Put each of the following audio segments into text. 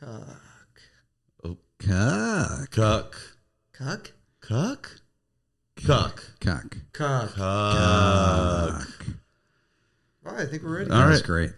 Oh, cuck. Cuck. Cuck? Cuck? Cuck. Cuck. Cuck. Cuck. Oh, I think we're ready. All right. That's great.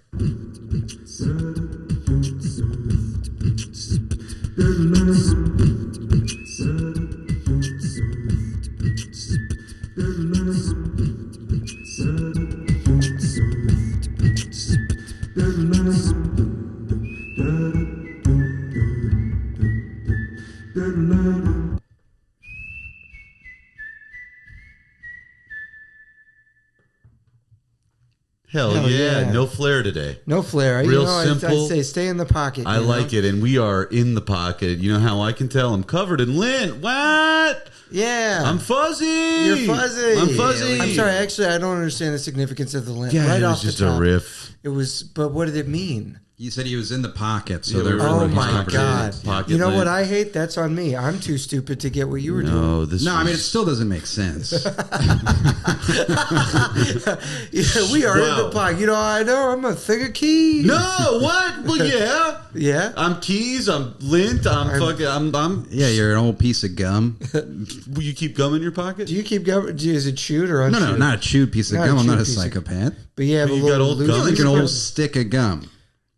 Hell yeah. No flair today. No flair. Real simple. I'd say stay in the pocket. I like it, and we are in the pocket. You know how I can tell? I'm covered in lint. What? Yeah. I'm fuzzy. You're fuzzy. I'm fuzzy. I'm sorry. Actually, I don't understand the significance of the lint. Yeah, right it off was just the top. a riff. It was, but what did it mean? You said he was in the pocket, so Yeah, there. Oh really my covered in God! pocket You know lint. what I hate? That's on me. I'm too stupid to get what you were doing. No, this. No, I mean it was- still doesn't make sense. Yeah, we are in Wow. the pocket. You know, I know I'm a thing of keys. No, what? Well, yeah. Yeah. I'm keys. I'm lint. I'm. Yeah, you're an old piece of gum. Will you keep gum in your pocket? Do you keep going? Is it chewed or No, unchewed? no, not a chewed piece of Not a gum. I'm not chewed a piece of- psychopath. But you have But a you've little got old loose- gum? Like an old stick of gum.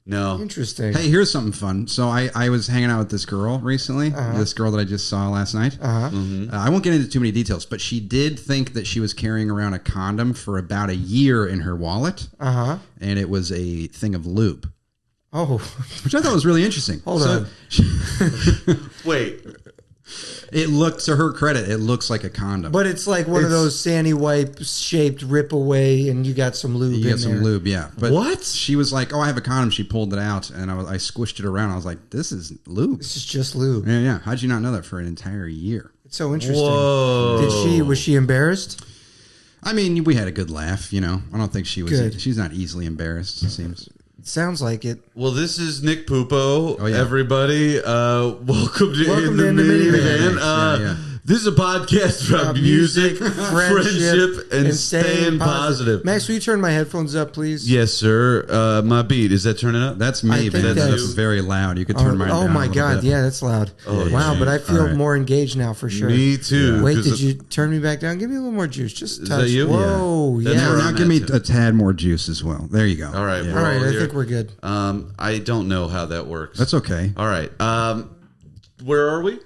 No. Interesting. Hey, here's something fun. So I was hanging out with this girl recently. This girl that I just saw last night. I won't get into too many details, but she did think that she was carrying around a condom for about a year in her wallet. And it was a thing of lube, Oh, which I thought was really interesting. Hold on. Wait. It looked, to her credit, it looks like a condom. but it's like one of those sandy wipe shaped rip away, and you got some lube you in get some there. lube, yeah. But What? She was like, "Oh, I have a condom." She pulled it out, and I squished it around. I was like, "This is lube." This is just lube. Yeah, yeah. How'd you not know that for an entire year? It's so interesting. Whoa. Was she embarrassed? I mean, we had a good laugh. You know, I don't think she was. Good. She's not easily embarrassed. It seems. It sounds like it. Well, this is Nick Pupo. Oh, yeah. Everybody, welcome to In the Minivan. Yeah. This is a podcast about music, friendship, and staying positive. Max, will you turn my headphones up, please? Yes, sir. My beat, is that turning up? That's I me, think but that's that's- very loud. You could turn mine down. Oh my a little God! bit. Yeah, that's loud. Oh, wow, yeah. but I feel All right. more engaged now for sure. Me too. Wait, 'cause did you turn me back down? Give me a little more juice. Just a Is touch. that you? Whoa, Yeah. That's yeah. where Now I'm give me at, a tad more juice as well. There you go. All right, Yeah. we're All right, all I here. think we're good. I don't know how that works. That's okay. All right. Where are we?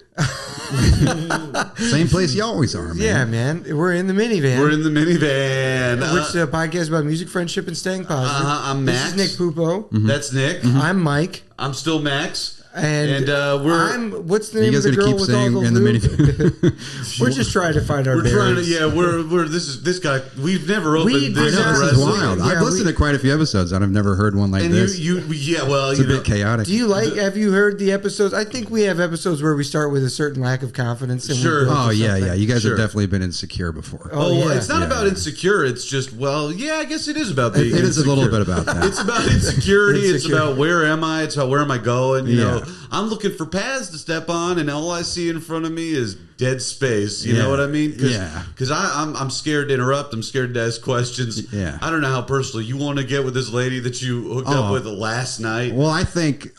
Same place you always are, man. Yeah, man. We're in the minivan. We're in the minivan. which is a podcast about music, friendship, and staying positive. I'm Max. This is Nick Pupo. That's Nick. I'm Mike. I'm still Max. And, we're what's the You name of guys the gonna girl keep with all saying the in the lube? minivan? We're just trying to find our trying to bearings. we're this guy. We've never opened We this. did not- This is aggressive. wild. Yeah, I've listened to quite a few episodes, and I've never heard one like And this. well, It's you a know, bit chaotic. Do you like? Have you heard the episodes? I think we have episodes where we start with a certain lack of confidence. And we Sure. build to Oh yeah, something. yeah. You guys Sure. have definitely been insecure before. Oh, yeah. it's not Yeah. about insecure. It's just, well, yeah, I guess it is about being It is a little insecure. bit about that. It's about insecurity. It's Insecure. about where am I? It's about where am I going? You Yeah. know, I'm looking for paths to step on, and all I see in front of me is dead space. You Yeah. know what I mean? Cause, Yeah. Because I'm scared to interrupt. I'm scared to ask questions. Yeah. I don't know how personal you want to get with this lady that you hooked up with last night. Well, I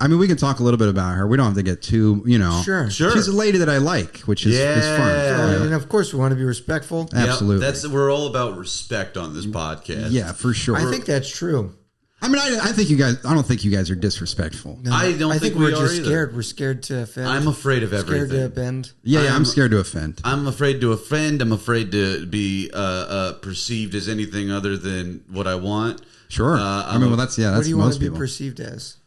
mean, we can talk a little bit about her. We don't have to get too, Sure. Sure. She's a lady that I like, which is Yeah. fun. Oh, and of course, we want to be respectful. Yep, Absolutely. we're all about respect on this podcast. Yeah, for sure. I think that's true. I mean, I think you guys. I don't think you guys are disrespectful. No, I don't think we we're are just either. scared. We're scared to offend. I'm afraid of everything. Scared to bend. Yeah, I'm scared to offend. I'm afraid to offend. I'm afraid to be perceived as anything other than what I want. Sure. I mean, well, that's What do you want most to be people. perceived as?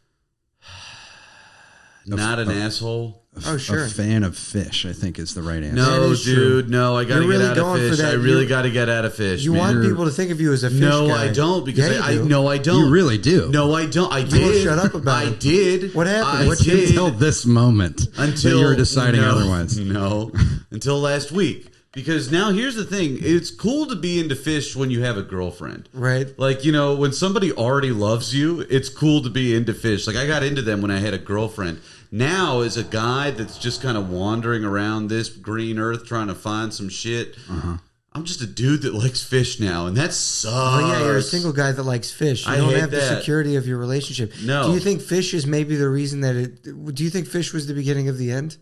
Not an asshole. Oh, sure. A fan of Phish, I think, is the right answer. That No, is true. dude. No, I got to You're get really out of going for Phish. that. I really You- got to get out of Phish. You man. want people to think of you as a fish No, guy. I don't. Because Yeah, you do. no, I don't. You really do. No, I don't. I You did. won't shut up about I it. did. What happened? I What you did. Until this moment, Until that you're deciding no, otherwise. No, until last week. Because now here's the thing: it's cool to be into Phish when you have a girlfriend, Right. Like, you know, when somebody already loves you, it's cool to be into Phish. Like, I got into them when I had a girlfriend. Now, as a guy that's just kind of wandering around this green earth trying to find some shit, I'm just a dude that likes fish now, and that sucks. Oh yeah, you're a single guy that likes fish. You don't have the security of your relationship. No. Do you think fish is maybe the reason that do you think fish was the beginning of the end?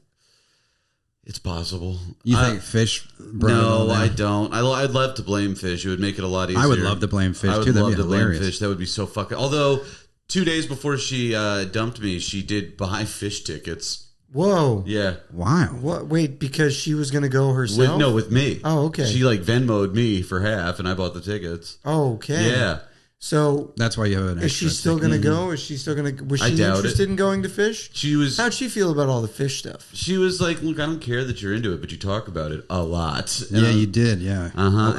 It's possible. You think Phish? No, I don't. I'd love to blame Phish. It would make it a lot easier. I would love to blame Phish too. That'd be hilarious. Blame Phish. That would be so fucking. Although 2 days before she dumped me, she did buy Phish tickets. Whoa. Yeah. Wow. What? Wait, because she was going to go herself? With me. Oh, okay. She like Venmo'd me for half, and I bought the tickets. Oh, okay. Yeah. So that's why you have an extra. Is she still going to go? Is she still going to? Was she interested in going to Phish? She was. How'd she feel about all the Phish stuff? She was like, "Look, I don't care that you're into it, but you talk about it a lot." Yeah, you did. Yeah.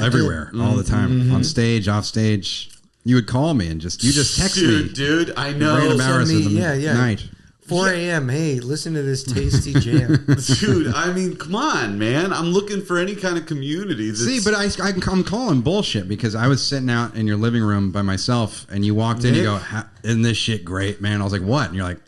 Everywhere, all the time, on stage, off stage. You would call me and you just text me, dude. I know. Random hours of the night. 4 a.m. Hey, listen to this tasty jam. Dude, I mean, come on, man. I'm looking for any kind of community. See, but I'm calling bullshit because I was sitting out in your living room by myself and you walked in and you go, isn't this shit great, man? I was like, what? And you're like,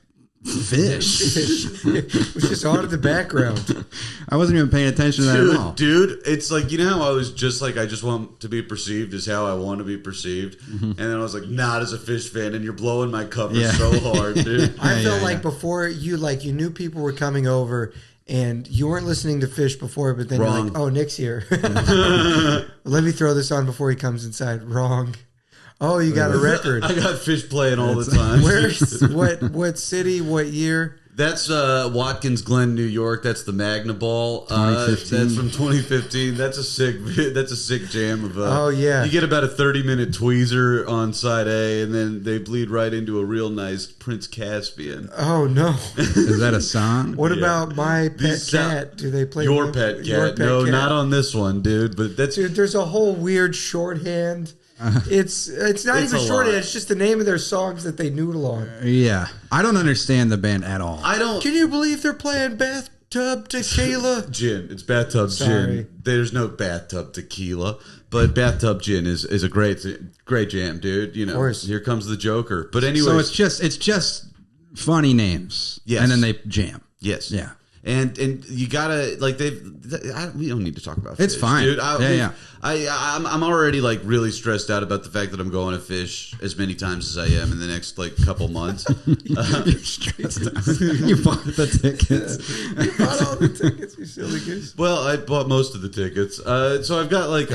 Phish. It was just on in the background. I wasn't even paying attention to that at all. Dude, it's like, you know how I was just like, I just want to be perceived as how I want to be perceived. Mm-hmm. And then I was like, not as a Phish fan, and you're blowing my cover so hard, dude. I felt like before you knew people were coming over and you weren't listening to Phish before, but then you're like, oh, Nick's here. Let me throw this on before he comes inside. Wrong. Oh, you got a record. I got Phish playing all the time. What city? What year? That's Watkins Glen, New York. That's the Magna Ball. That's from 2015. That's a sick jam of. Oh yeah. You get about a 30-minute tweezer on side A, and then they bleed right into a real nice Prince Caspian. Oh no. Is that a song? What about My Pet Cat? Do they play Your Pet Cat? No, not on this one, dude. But dude. There's a whole weird shorthand. It's not even shorthand. It's just the name of their songs that they noodle on. Yeah, I don't understand the band at all. I don't. Can you believe they're playing Bathtub Tequila? Gin. It's Bathtub Gin. There's no Bathtub Tequila, but Bathtub Gin is a great jam, dude. You know, of course. Here comes the Joker. But anyway, so it's just funny names. Yes, and then they jam. Yes. Yeah. And you gotta like we don't need to talk about Phish, it's fine, dude. I'm already like really stressed out about the fact that I'm going to Phish as many times as I am in the next like couple months. You're stressed out. You bought the tickets. You bought all the tickets. You silly goose. Well, I bought most of the tickets, so I've got like,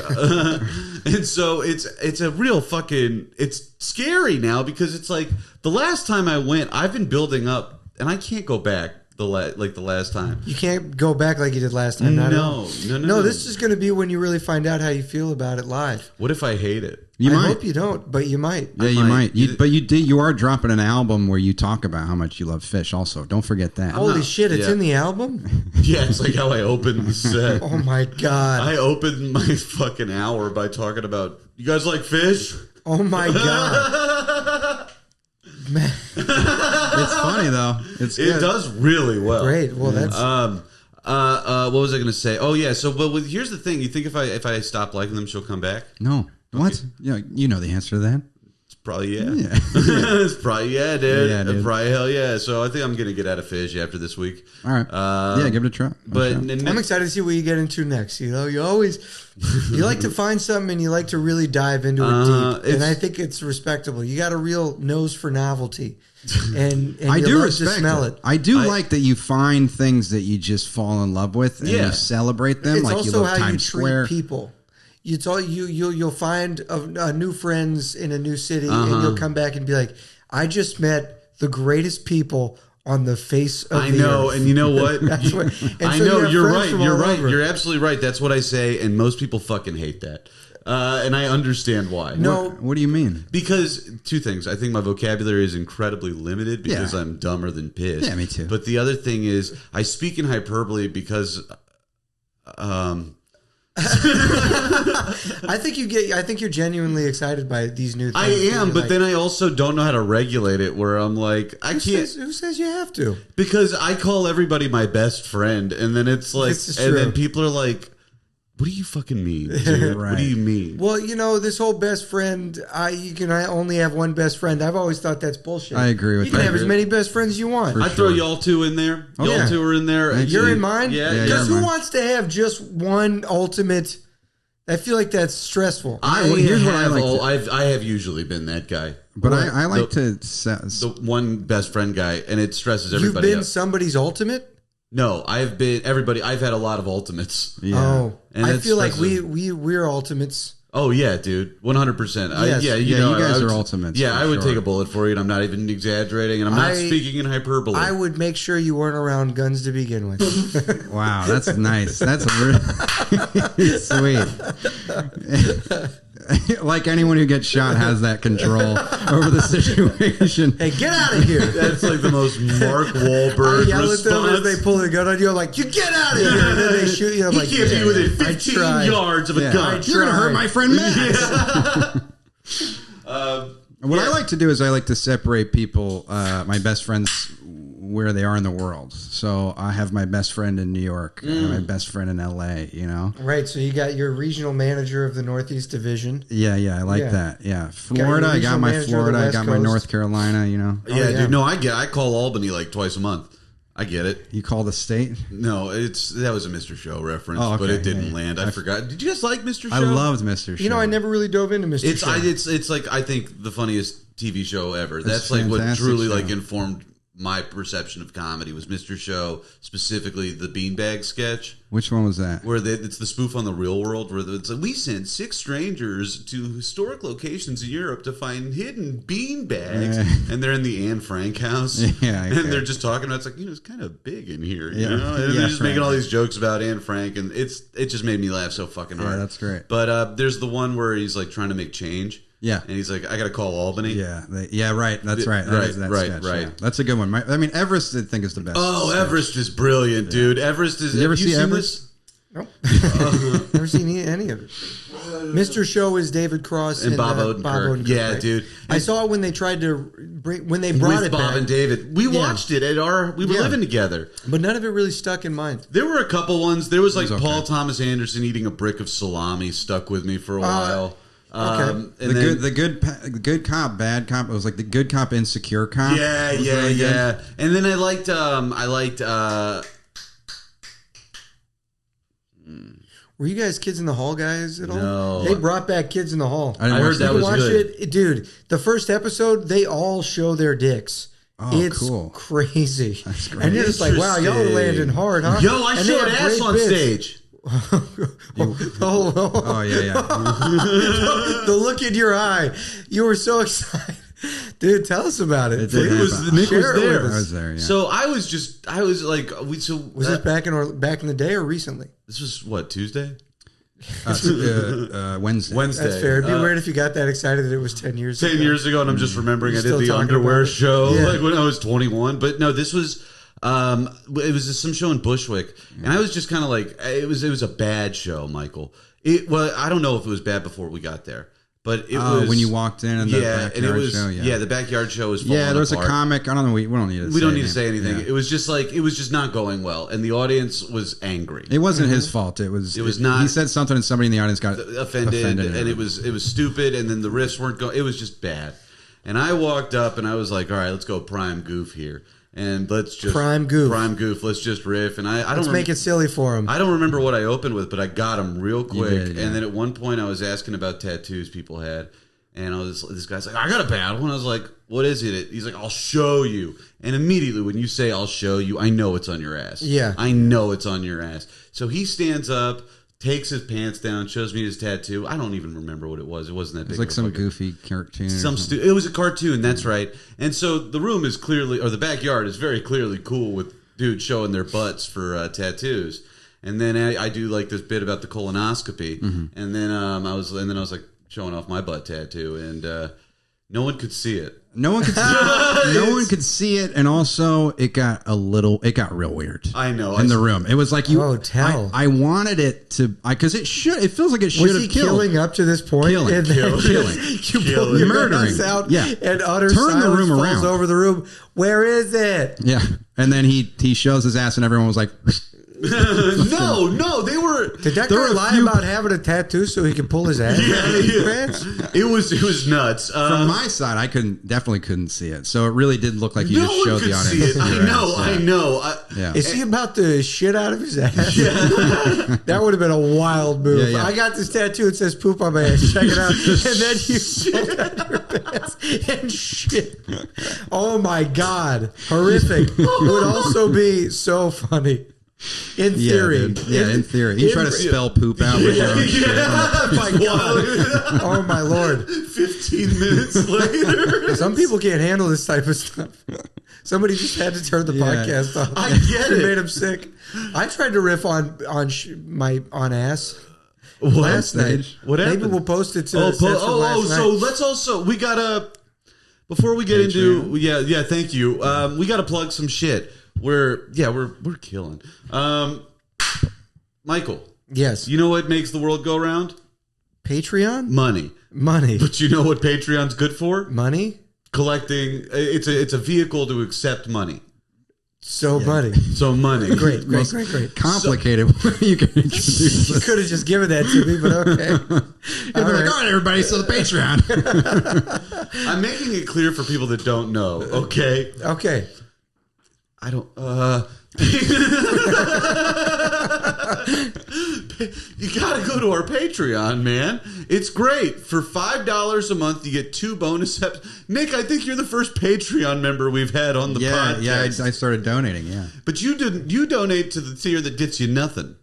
and so it's a real fucking. It's scary now because it's like the last time I went, I've been building up, and I can't go back. The last time. You can't go back like you did last time. No. This is going to be when you really find out how you feel about it live. What if I hate it? I hope you don't, but you might. Yeah, you might. You are dropping an album where you talk about how much you love Phish. Also, don't forget that. Holy shit! It's in the album. Yeah, it's like how I opened the set. Oh my god! I opened my fucking hour by talking about you guys like Phish. Oh my god! Man. It's funny though. It does really well. Great. Well, that's. What was I going to say? Oh yeah. So, but here's the thing. You think if I stop liking them, she'll come back? No. Okay. What? Yeah, you know the answer to that. It's probably yeah. It's probably dude. Yeah, dude. Probably hell yeah. So I think I'm going to get out of Phish after this week. All right. Give it a try. But I'm excited to see what you get into next. You know, you like to find something and you like to really dive into it deep, and I think it's respectable. You got a real nose for novelty. And I do respect to smell it. I do like that you find things that you just fall in love with and you celebrate them. It's like also you love how Times you treat Square. people. It's all you'll find new friends in a new city, and you'll come back and be like, "I just met the greatest people on the face of the earth." I know, and you know what? That's what I know. You're right. You're right. You're absolutely right. That's what I say, and most people fucking hate that. And I understand why. No, what do you mean? Because two things. I think my vocabulary is incredibly limited because I'm dumber than piss. Yeah, me too. But the other thing is, I speak in hyperbole because, I think you're genuinely excited by these new things. I am, but then I also don't know how to regulate it. Where I'm like, who says you have to? Because I call everybody my best friend, and then it's like, and then people are like, what do you fucking mean, dude? Right. What do you mean? Well, you know, this whole best friend, I only have one best friend. I've always thought that's bullshit. I agree with that. You can have as many best friends as you want. I throw y'all two in there. Y'all two are in there. You're in mine? Yeah. Because who wants to have just one ultimate... I feel like that's stressful. I have usually been that guy. But I like the one best friend guy, and it stresses everybody You've been out. somebody's ultimate? No, I've been everybody. I've had a lot of ultimates. Yeah. Oh, and I feel like we're ultimates. Oh yeah, dude, 100%. Yes. You guys are ultimates. Yeah, I would take a bullet for you, and I'm not even exaggerating, and I'm not speaking in hyperbole. I would make sure you weren't around guns to begin with. Wow, that's nice. That's really sweet. Like anyone who gets shot has that control over the situation. Hey, get out of here! That's like the most Mark Wahlberg I yell at them as response. they pull the gun on you. I'm like, you get out of here! And then they shoot you. I'm like, can't be within 15 yards of a gun. You're gonna hurt my friend Max. What I like to do is I like to separate people, my best friends, where they are in the world. So I have my best friend in New York, and my best friend in LA, you know? Right, so you got your regional manager of the Northeast Division. Yeah, I like that. Yeah. Florida, I got my Florida, I got my North Carolina, you know? Yeah, dude. No, I call Albany like twice a month. I get it. You call the state? No, that was a Mr. Show reference, okay. but it didn't land. I forgot. Did you guys like Mr. Show? I loved Mr. Show. You know, I never really dove into Mr. Show. It's like, I think, the funniest TV show ever. That's like what fantastic truly show. like informed my perception of comedy was Mr. Show, specifically the beanbag sketch. Which one was that? Where it's the spoof on the real world, where it's like, we sent 6 strangers to historic locations in Europe to find hidden beanbags, and they're in the Anne Frank house, and they're just talking about, it's like, it's kind of big in here, you know, and they're just making all these jokes about Anne Frank, and it just made me laugh so fucking hard. Yeah, that's great. But there's the one where he's like trying to make change. Yeah, and he's like, I got to call Albany. Yeah, right. That's right. That sketch, right. Yeah. That's a good one. I mean, Everest, I think, is the best. Oh, sketch. Everest is brilliant, dude. Everest is. Did you ever see seen Everest? Nope. Never seen any of it. Mr. Show is David Cross and Bob Odenkirk. Yeah, right? dude. I saw it when they tried to when they brought it Bob back. and David. We watched it at we were living together. But none of it really stuck in mind. There were a couple ones. There was like Paul Thomas Anderson eating a brick of salami stuck with me for a while. Okay. And the good cop, bad cop. It was like the good cop, insecure cop. Yeah. And then I liked Were you guys Kids in the Hall guys at all? No. They brought back Kids in the Hall. I heard that was good. It, dude, the first episode, they all show their dicks. Oh, it's cool. Crazy. That's great. And you're just like, wow, y'all are landing hard, huh? Yo, I and showed ass on stage. Oh, yeah. The look in your eye. You were so excited. Dude, tell us about it. Nick was there. I was there, yeah. So I was like, was this back in the day or recently? This was what, Tuesday? Wednesday. That's fair. It'd be weird if you got that excited that it was 10 years ago. 10 years ago, and I'm just remembering I did the underwear show like when I was 21. But no, this was it was some show in Bushwick, and I was just kind of like, it was a bad show, Michael. Well, I don't know if it was bad before we got there. But it was when you walked in and the backyard show. Yeah, the backyard show was falling there was apart. a comic. I don't know. We don't need to say anything. Yeah. It was just not going well, and the audience was angry. It wasn't his fault. It was not. He said something, and somebody in the audience got offended, and it was stupid. And then the riffs weren't going. It was just bad. And I walked up, and I was like, "All right, let's go prime goof here." And let's just prime goof. Let's just riff. And let's make it silly for him. I don't remember what I opened with, but I got him real quick. And then at one point, I was asking about tattoos people had, and this guy's like, "I got a bad one." I was like, "What is it?" He's like, "I'll show you." And immediately, when you say "I'll show you," I know it's on your ass. Yeah, I know it's on your ass. So he stands up, takes his pants down, shows me his tattoo. I don't even remember what it was. It wasn't that big. It was like some goofy cartoon. It was a cartoon. That's right. And so the room is clearly, or the backyard is very clearly cool with dudes showing their butts for tattoos. And then I do like this bit about the colonoscopy. And then I was like showing off my butt tattoo, and no one could see it. No one could see it. No one could see it, and also it got real weird. I know in the room. It was like you. Oh, tell. I wanted it to, because it feels like it should have killed. Was he killing up to this point? Killing. You murdering out. Yeah. And utter Turn silence the room falls around over the room. Where is it? Yeah. And then he shows his ass, and everyone was like, No, they were. Did that guy lie about having a tattoo so he could pull his ass? Yeah. It was nuts. From my side, I definitely couldn't see it. So it really did look like you just showed the audience. I know. Is he about to shit out of his ass? Yeah. That would have been a wild move. Yeah. I got this tattoo. It says poop on my ass. Check it out. And then you pull down your pants and shit. Oh my God. Horrific. It would also be so funny. In theory. In theory. You try to spell poop out with your own shit. Oh my God. Oh my Lord. 15 minutes later. Some people can't handle this type of stuff. Somebody just had to turn the podcast off. I get it. Made him sick. I tried to riff on ass. Last night. What happened? Maybe we'll post it to last night. So let's also, we gotta, before we get into, thank you. We gotta plug some shit. We're killing. Michael. Yes. You know what makes the world go round? Patreon? Money. But you know what Patreon's good for? Money? Collecting. It's a vehicle to accept money. Money. So money. Great. Complicated. You can introduce. You could have just given that to me, but okay. All right, everybody. So the Patreon. I'm making it clear for people that don't know. Okay. Okay. I don't. You gotta go to our Patreon, man. It's great. For $5 a month, you get 2 bonus episodes. Nick, I think you're the first Patreon member we've had on the podcast. Yeah, I started donating. Yeah, but you didn't. You donate to the tier that gets you nothing.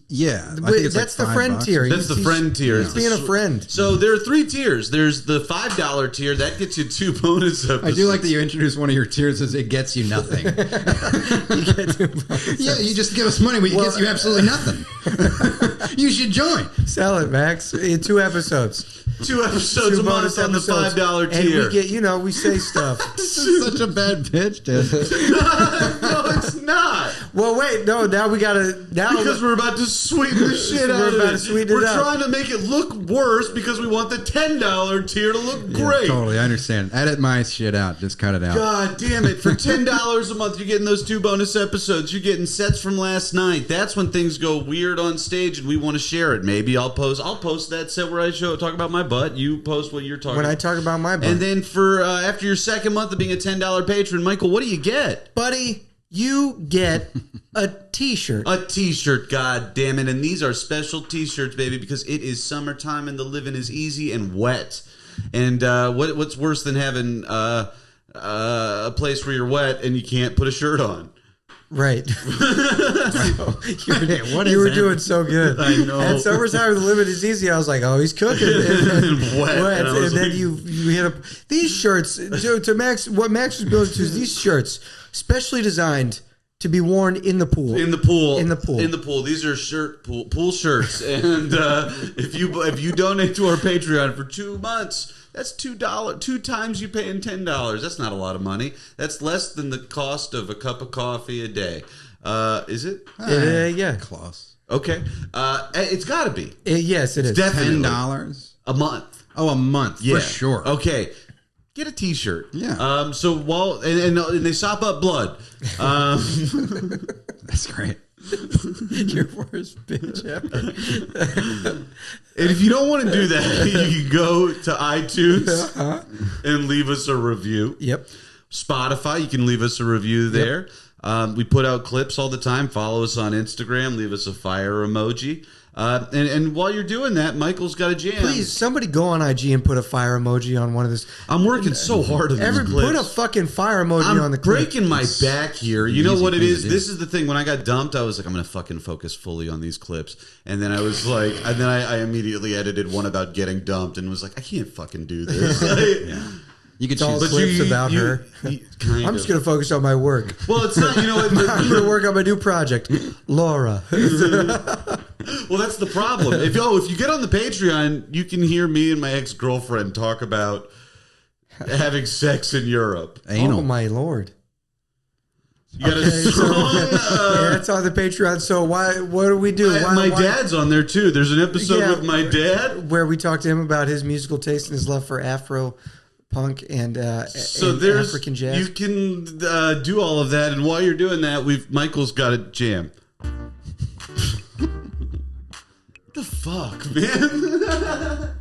Yeah, I think that's the friend tier. That's the friend tier. He's being a friend. So there are 3 tiers. There's the $5 tier that gets you 2 bonus episodes. I do like that you introduced one of your tiers as it gets you nothing. You get 2 bonus. Yeah, you just give us money, but it gets you absolutely nothing. You should join. Sell it, Max. In 2 episodes. 2 episodes a month on the $5 tier. And we get, we say stuff. This is such a bad pitch, dude. No, it's not. Well, wait, no. Now we gotta. Because we're about to sweeten the shit out of it. We're trying to make it look worse because we want the $10 tier to look great. Totally, I understand. Edit my shit out. Just cut it out. God damn it! For $10 a month, you're getting those 2 bonus episodes. You're getting sets from last night. That's when things go weird on stage, and we want to share it. Maybe I'll post that set where I talk about my butt. You post what you're talking when about. I talk about my butt. And then for after your second month of being a $10 patron, Michael, what do you get, buddy? You get a t-shirt. A t-shirt, god damn it. And these are special t-shirts, baby, because it is summertime and the living is easy and wet. And what's worse than having a place where you're wet and you can't put a shirt on? Right. You were doing so good. I know. At summertime, the living is easy. I was like, oh, he's cooking. And wet. And then you hit up these shirts. To Max, what Max was building to is these shirts, specially designed to be worn in the pool. In the pool. In the pool. In the pool. These are pool shirts. And if you donate to our Patreon for 2 months, that's $2. 2 times you paying $10. That's not a lot of money. That's less than the cost of a cup of coffee a day. Is it? Yeah. Close. Okay. It's got to be. Yes, it is. Definitely. $10 a month. Oh, a month. Yeah. For sure. Okay. Get a t-shirt. Yeah. So while and they sop up blood. That's great. Your worst bitch ever. And if you don't want to do that, you can go to iTunes and leave us a review. Yep. Spotify, you can leave us a review there. Yep. We put out clips all the time. Follow us on Instagram. Leave us a fire emoji. And while you're doing that, Michael's got a jam. Please, somebody go on IG and put a fire emoji on one of this. I'm working so hard on these clips. Put a fucking fire emoji on the clip. I'm breaking my back here. You know what it is? This is the thing. When I got dumped, I was like, I'm going to fucking focus fully on these clips. And then I was like, I immediately edited one about getting dumped and was like, I can't fucking do this. Yeah. You could choose clips about her. I'm just going to focus on my work. Well, it's not, you know what? I'm going to work on my new project. Laura. Well, that's the problem. If you get on the Patreon, you can hear me and my ex-girlfriend talk about having sex in Europe. Anal. Oh, my Lord. You got a song? Yeah, it's on the Patreon. So what do we do? My dad's on there, too. There's an episode with my dad. Where we talk to him about his musical taste and his love for Afro punk and African jazz. You can do all of that, and while you're doing that, Michael's got a jam. fuck, man.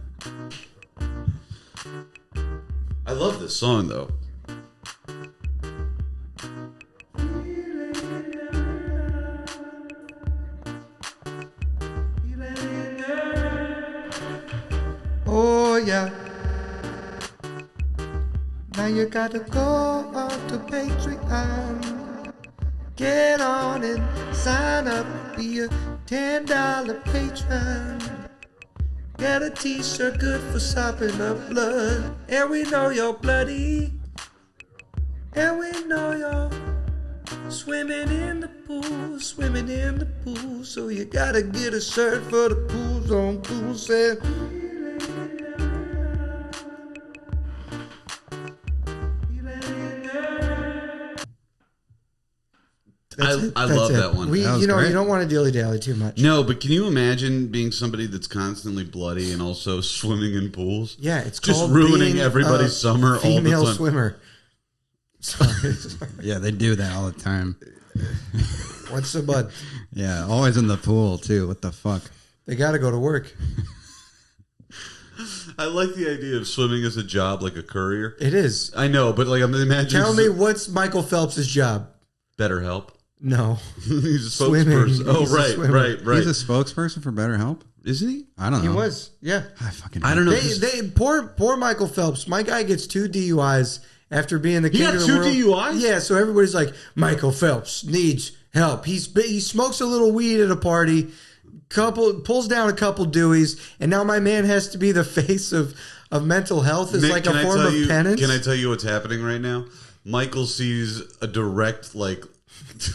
I love this song, though. Oh, yeah. Now you gotta go on to Patreon. Get on and sign up. Be a $10 patron. Get a t-shirt good for sopping up blood. And we know you're bloody. And we know you're swimming in the pool, swimming in the pool. So you gotta get a shirt for the pool zone. Pool said. I love that one. You don't want to dilly-dally too much. No, but can you imagine being somebody that's constantly bloody and also swimming in pools? Yeah, it's just called ruining everybody's summer all the time. Female swimmer. Sorry. Yeah, they do that all the time. What's the bud? Yeah, always in the pool too. What the fuck? They got to go to work. I like the idea of swimming as a job, like a courier. It is. I know, but like I'm imagining. Tell me, what's Michael Phelps' job? BetterHelp. No. He's a spokesperson. Oh, right. He's a spokesperson for BetterHelp? Isn't he? I don't know. He was, yeah. I don't know. Poor Michael Phelps. My guy gets 2 DUIs after being the king of the world. He got 2 DUIs? Yeah, so everybody's like, Michael Phelps needs help. He smokes a little weed at a party, pulls down a couple Deweys, and now my man has to be the face of mental health as like a form of penance. Can I tell you what's happening right now? Michael sees a direct, like, he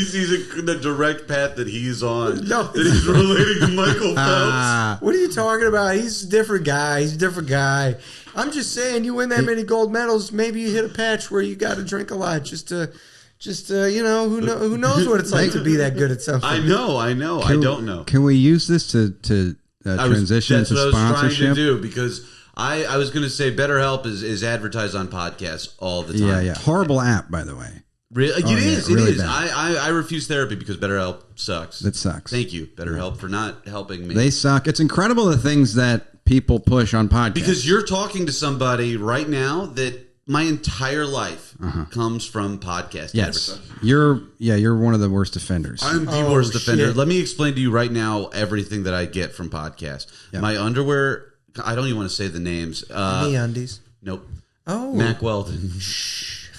sees the direct path that he's on. No, that he's relating to Michael Phelps. What are you talking about? He's a different guy. I'm just saying, you win that many gold medals, maybe you hit a patch where you got to drink a lot just to who knows what it's like to be that good at something. I know. I don't know. Can we use this to transition to sponsorship? That's what I was trying to do, because I was going to say BetterHelp is advertised on podcasts all the time. Yeah. Horrible app, by the way. Really? It is. I refuse therapy because BetterHelp sucks. It sucks. Thank you, BetterHelp, for not helping me. They suck. It's incredible the things that people push on podcasts. Because you're talking to somebody right now that my entire life comes from podcast advertising. You're one of the worst offenders. I'm the worst offender. Let me explain to you right now everything that I get from podcasts. Yep. My underwear, I don't even want to say the names. MeUndies. Nope. Oh. Mack Weldon.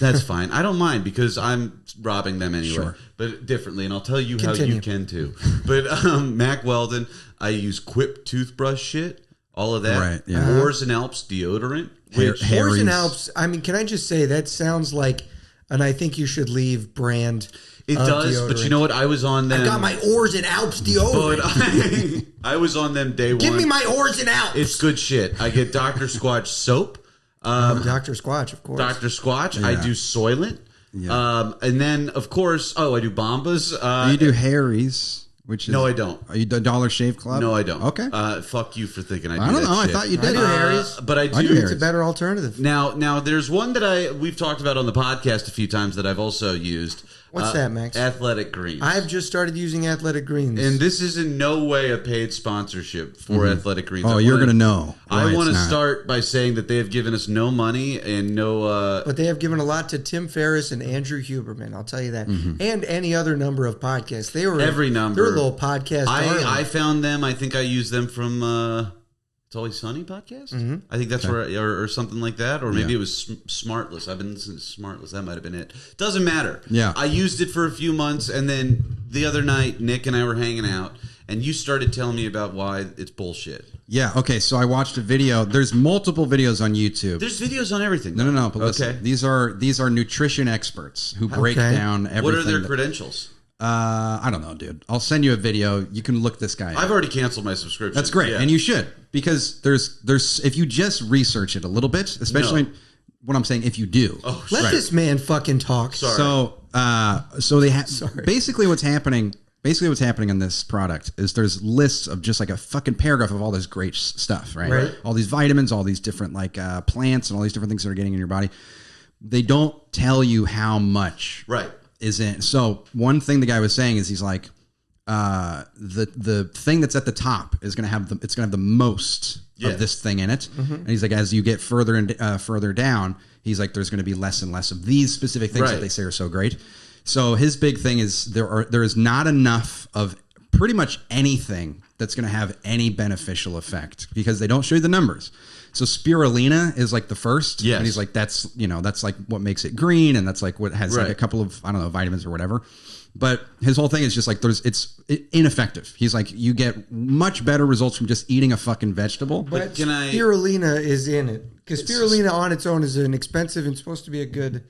That's fine. I don't mind because I'm robbing them anyway. Sure. But differently, and I'll tell you how you can too. But Mack Weldon, I use Quip toothbrush shit, all of that. Right, yeah. Moors and Alps deodorant. Moors and Alps, I mean, can I just say that sounds like an I think you should leave brand. It does, deodorant. But you know what? I was on them. I got my Oars and Alps deodorant. But I was on them day one. Give me my Oars and Alps. It's good shit. I get Dr. Squatch soap. Dr. Squatch, of course. Dr. Squatch. Yeah. I do Soylent. Yeah. And then, of course, I do Bombas. You do Harry's. Which is, no, I don't. Are you the Dollar Shave Club? No, I don't. Okay. Fuck you for thinking I do. I don't know. Shit. I thought you did. I do Harry's, but I do. It's a better alternative. Now, there's one that we've talked about on the podcast a few times that I've also used. What's that, Max? Athletic Greens. I've just started using Athletic Greens, and this is in no way a paid sponsorship for Athletic Greens. Oh, you're going to know. I want to start by saying that they have given us no money and no. But they have given a lot to Tim Ferriss and Andrew Huberman. I'll tell you that, and any other number of podcasts. They were every number. They're a little podcast. I found them. I think I used them from It's Always Sunny podcast. I think that's where, or something like that, or maybe it was Smartless. I've been listening to Smartless. That might have been it. Doesn't matter. Yeah, I used it for a few months, and then the other night, Nick and I were hanging out, and you started telling me about why it's bullshit. Yeah. Okay. So I watched a video. There's multiple videos on YouTube. There's videos on everything. No. But listen, these are nutrition experts who break down everything. What are their credentials? I don't know, dude. I'll send you a video. You can look this guy up. I've already canceled my subscription. That's great, and you should, because there's if you just research it a little bit, especially what I'm saying, if you do. Let this man fucking talk. Sorry. So they basically what's happening in this product is there's lists of just like a fucking paragraph of all this great stuff, right? All these vitamins, all these different like plants, and all these different things that are getting in your body. They don't tell you how much. Right. Isn't so one thing the guy was saying is he's like the thing that's at the top is going to have the most of this thing in it. Mm-hmm. And he's like, as you get further and further down, he's like, there's going to be less and less of these specific things that they say are so great. So his big thing is there is not enough of pretty much anything that's going to have any beneficial effect because they don't show you the numbers. So spirulina is like the first. Yes. And he's like, that's like what makes it green. And that's like what has like a couple of, I don't know, vitamins or whatever. But his whole thing is just like it's ineffective. He's like, you get much better results from just eating a fucking vegetable. But spirulina is in it because spirulina on its own is an expensive and supposed to be a good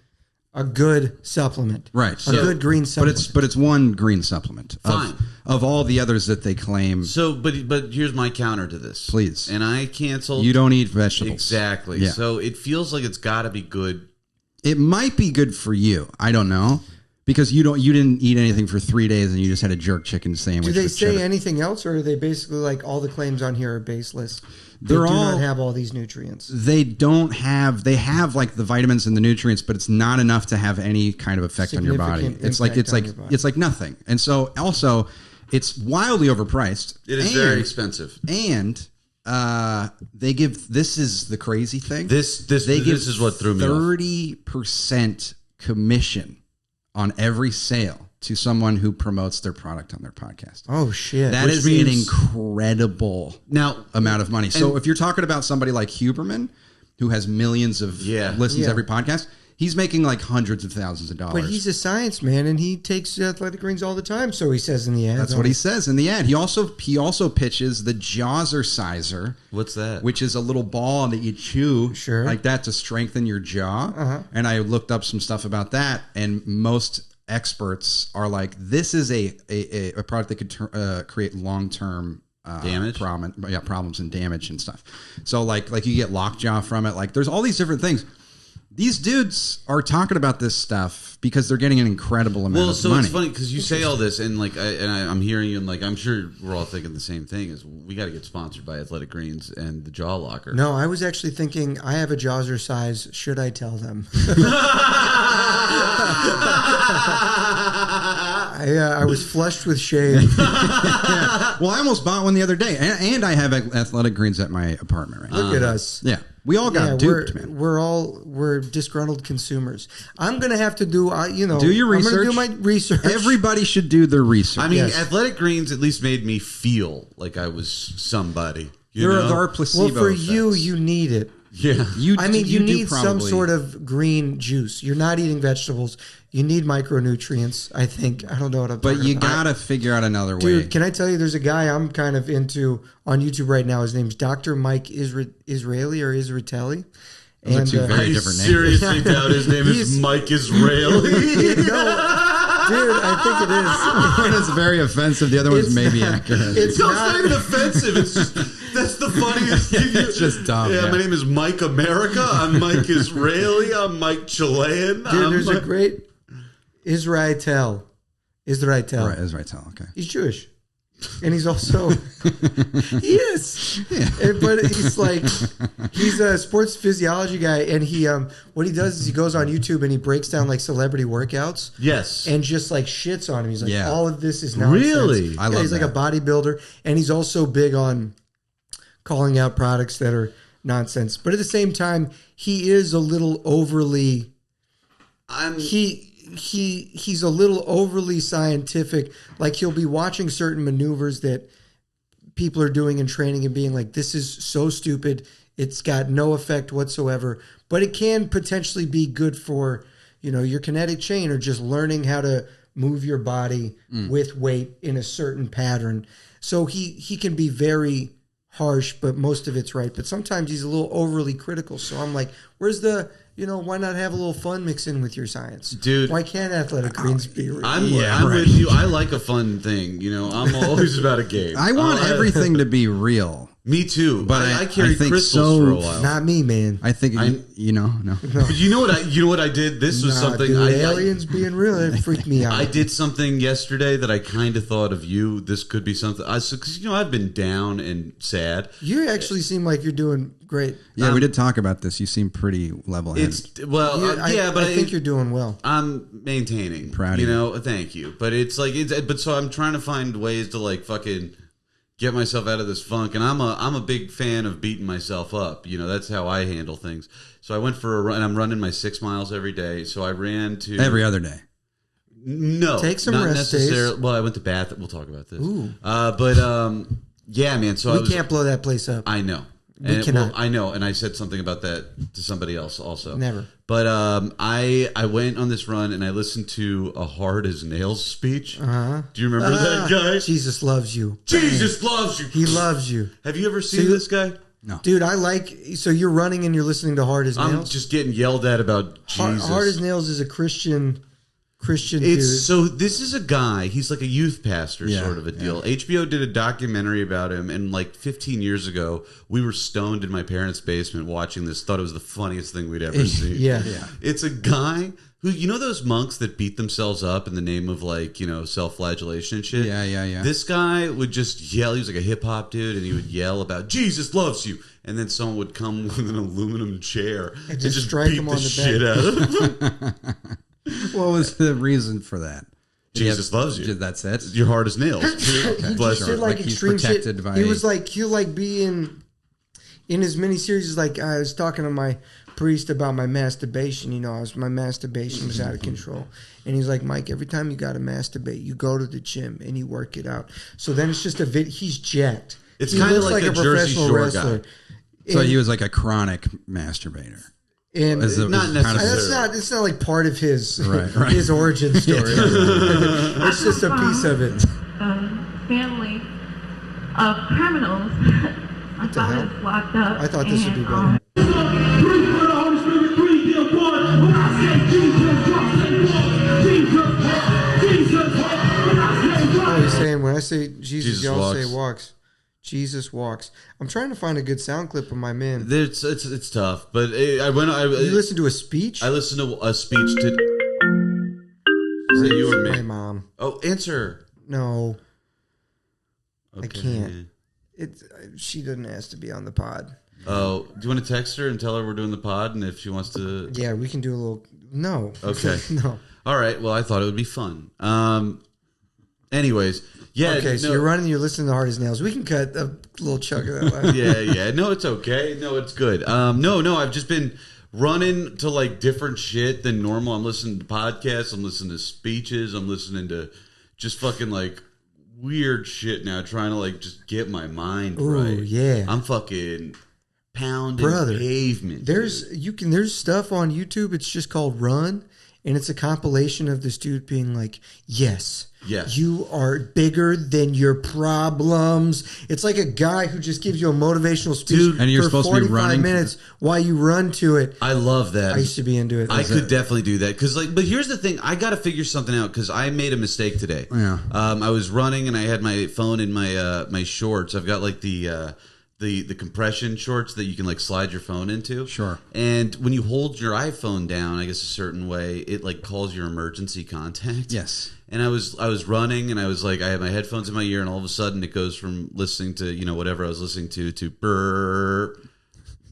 supplement, right? A good green supplement, but it's one green supplement. Fine. Of all the others that they claim. So, but here's my counter to this, please. And I canceled. You don't eat vegetables, exactly. Yeah. So it feels like it's got to be good. It might be good for you. I don't know. Because you didn't eat anything for 3 days and you just had a jerk chicken sandwich. Do they say anything else, or are they basically like all the claims on here are baseless? They do not have all these nutrients. They don't have. They have like the vitamins and the nutrients, but it's not enough to have any kind of effect on your body. It's like nothing. And so also, it's wildly overpriced. It is very expensive. And they give. This is the crazy thing. This is what threw me off. 30% commission on every sale to someone who promotes their product on their podcast. Oh shit. That is an incredible amount of money. So if you're talking about somebody like Huberman, who has millions of listens every podcast, he's making like hundreds of thousands of dollars. But he's a science man and he takes athletic greens all the time, so he says in the ad. That's what he says in the ad. He also pitches the Jawzerciser. What's that? Which is a little ball that you chew like that to strengthen your jaw. Uh-huh. And I looked up some stuff about that, and most experts are like, this is a product that could create long-term problems and damage and stuff. So like you get lockjaw from it. Like there's all these different things. These dudes are talking about this stuff because they're getting an incredible amount of money. Well, so it's funny because you say all this, and like, I'm hearing you, and like, I'm sure we're all thinking the same thing: is we got to get sponsored by Athletic Greens and the Jaw Locker. No, I was actually thinking I have a Jawzer size. Should I tell them? I was flushed with shame. Well, I almost bought one the other day, and I have Athletic Greens at my apartment right now. Look at us. Yeah. We all got duped, man. We're disgruntled consumers. I'm going to have to do, do your research. I'm going to do my research. Everybody should do their research. I mean, Athletic Greens at least made me feel like I was somebody. There are placebo Well, for effects. you need it. Yeah. You need some sort of green juice. You're not eating vegetables. You need micronutrients, I think. I don't know what I'm talking about. But you got to figure out another way. Dude, can I tell you, there's a guy I'm kind of into on YouTube right now. His name's Dr. Mike Israeli or Israeli. Those are two very different names. Seriously doubt his name is Mike Israeli. Dude, I think it is. One is very offensive. The other one's maybe accurate. It's not even offensive. It's just, that's the funniest thing. It's just dumb. Yeah, my name is Mike America. I'm Mike Israeli. I'm Mike Chilean. Dude, there's a great Israel. Right, Israel. Okay. He's Jewish. And he's also he is, but he's a sports physiology guy, and he what he does is he goes on YouTube and he breaks down like celebrity workouts, and just like shits on him. He's like, all of this is nonsense. Really, I love he's that. Like a bodybuilder, and he's also big on calling out products that are nonsense. But at the same time, he is a little overly. He's a little overly scientific. Like he'll be watching certain maneuvers that people are doing in training and being like, this is so stupid. It's got no effect whatsoever, but it can potentially be good for, your kinetic chain or just learning how to move your body with weight in a certain pattern. So he can be very harsh, but most of it's right. But sometimes he's a little overly critical. So I'm like, where's the, why not have a little fun mix in with your science? Dude. Why can't Athletic Greens be real? I'm with you. I like a fun thing. I'm always about a game. I want everything to be real. Me too. But I carried crystals for a while. Not me, man. I think no. But you know what I did? This was something. Dude, aliens being real, it freaked me out. I did something yesterday that I kind of thought of you. This could be something. Because I've been down and sad. You actually seem like you're doing great. Yeah, we did talk about this. You seem pretty level-headed. But I think you're doing well. I'm maintaining. Proud of you. Thank you. But it's like so I'm trying to find ways to like fucking get myself out of this funk, and I'm a big fan of beating myself up. That's how I handle things. So I went for a run. I'm running my 6 miles every day. So I ran to every other day. No, take some not rest necessarily. days. Well, I went to Bath. We'll talk about this. Ooh. Yeah, man. So we can't blow that place up. I know. We cannot. I know, and I said something about that to somebody else also. Never. But I went on this run and I listened to a Hard as Nails speech. Uh-huh. Do you remember that guy? Jesus loves you. Jesus loves you. He loves you. Have you ever seen this guy? No. Dude, so you're running and you're listening to Hard as Nails? I'm just getting yelled at about Jesus. Hard as Nails is a Christian dude. So this is a guy, he's like a youth pastor sort of a deal. Yeah. HBO did a documentary about him, and like 15 years ago, we were stoned in my parents' basement watching this, thought it was the funniest thing we'd ever seen. Yeah. It's a guy who, those monks that beat themselves up in the name of like, self-flagellation and shit? Yeah. This guy would just yell, he was like a hip-hop dude, and he would yell about, Jesus loves you. And then someone would come with an aluminum chair and just strike beat him the on the shit back. out of him. What was the reason for that? Jesus loves you. That's it. You're hard as nails. He Bless did you. like extreme shit. By... He was like, he'll be in his miniseries. Like I was talking to my priest about my masturbation. My masturbation was out of control, and he's like, Mike, every time you got to masturbate, you go to the gym and you work it out. So then it's just he's jacked. It's kind of like a Jersey Shore guy. So he was like a chronic masturbator. And not necessarily. It's not like part of his his origin story. It's just a piece of it. Family of criminals. My father's locked up. I thought this would be better. Oh, he's saying when I say Jesus y'all say walks. Jesus walks. I'm trying to find a good sound clip of my man. It's tough, but you listen to a speech? I listened to a speech to. Is that you or me? My mom. Oh, answer. No, okay. I can't. She doesn't ask to be on the pod. Oh, do you want to text her and tell her we're doing the pod, and if she wants to? Yeah, we can do a little. No. Okay. No. All right. Well, I thought it would be fun. Anyways. Yeah, okay, so you're running, you're listening to Hard as Nails. We can cut a little chunk of that last. Yeah. No, it's okay. No, it's good. No, I've just been running to like different shit than normal. I'm listening to podcasts. I'm listening to speeches. I'm listening to just fucking like weird shit now, trying to like just get my mind right. Yeah. I'm fucking pounding pavement. There's stuff on YouTube. It's just called Run. And it's a compilation of this dude being like, yes, you are bigger than your problems. It's like a guy who just gives you a motivational speech and you're for supposed to be 45 running while you run to it. I love that. I used to be into it. I could definitely do that. But here's the thing. I got to figure something out because I made a mistake today. Yeah. I was running and I had my phone in my shorts. I've got like the compression shorts that you can like slide your phone into. Sure. And when you hold your iPhone down, I guess a certain way, it like calls your emergency contact. Yes. And I was running and I was like, I had my headphones in my ear and all of a sudden it goes from listening to, whatever I was listening to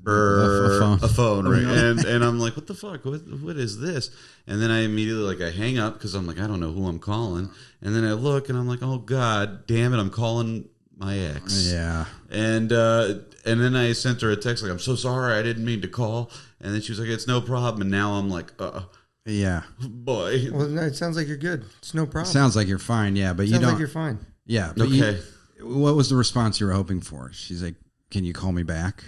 a phone, right? And I'm like, what the fuck? What is this? And then I immediately I hang up because I'm like, I don't know who I'm calling. And then I look and I'm like, oh God damn it, I'm calling my ex. Yeah. And then I sent her a text like, I'm so sorry, I didn't mean to call. And then she was like, it's no problem. And now I'm like, yeah, boy. Well, no, it sounds like you're good. It's no problem. Sounds like you're fine. Yeah, but you don't. Sounds like you're fine. Yeah. But okay. What was the response you were hoping for? She's like, can you call me back?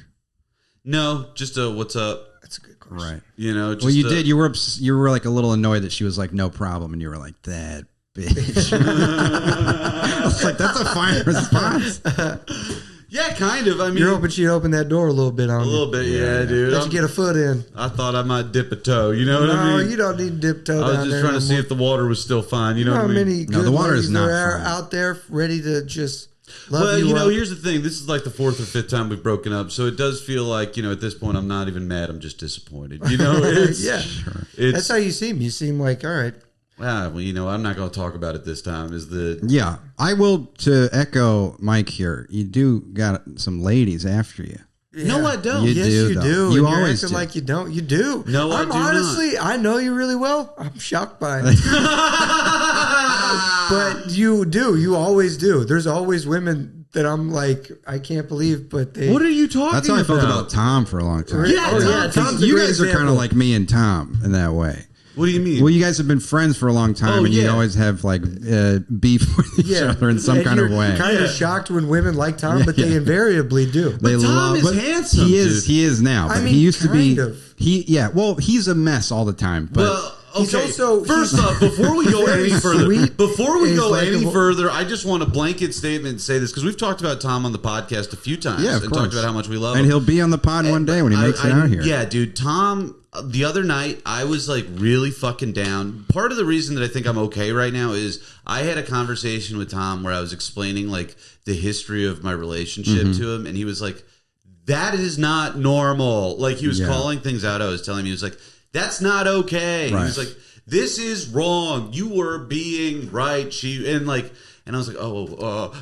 No, just a what's up. That's a good question. Right. Just well, you did. You were like a little annoyed that she was like, no problem, and you were like, that bitch. I was like, that's a fine response. Yeah, kind of. I mean, you're hoping she'd open that door a little bit on you. A little bit, yeah, dude. Let you get a foot in. I thought I might dip a toe. You know what I mean? No, you don't need to dip toe. I was just trying to see if the water was still fine. You know what I mean? Many good the water is not are fine. Out there ready to just Well, here's the thing. This is like the 4th or 5th time we've broken up, so it does feel like, at this point, I'm not even mad. I'm just disappointed. It's, yeah. Sure. That's how you seem. You seem like, all right. Well, I'm not going to talk about it this time. Yeah, I will, to echo Mike here, you do got some ladies after you. Yeah. No, I don't. Yes, you do. You and always you're acting do. like you don't. You do. No, I do honestly, not. I know you really well. I'm shocked by it. But you do. You always do. There's always women that I'm like, I can't believe, but they... What are you talking about? That's how I felt about Tom for a long time. Yeah, Tom's a you great guys are kind example. of like me and Tom in that way. What do you mean? Well, you guys have been friends for a long time, and you always have like beef with each other in some kind of way. Kind of shocked when women like Tom, but they invariably do. They Tom is handsome. He is. He is now. But I mean, he used to be. kind of. Well, he's a mess all the time. But Well, He's okay. also- First off, before we go any further, sweet, I just want a blanket statement and say this because we've talked about Tom on the podcast a few times Yeah, of and course. talked about how much we love and him. he'll be on the pod one day when he makes it out here. Yeah, dude. Tom, the other night, I was like really fucking down. Part of the reason that I think I'm okay right now is I had a conversation with Tom where I was explaining like the history of my relationship to him, and he was like, that is not normal. Like he was calling things out. I was telling him, he was like, that's not okay. Right. He was like, this is wrong. You were being right. And I was like,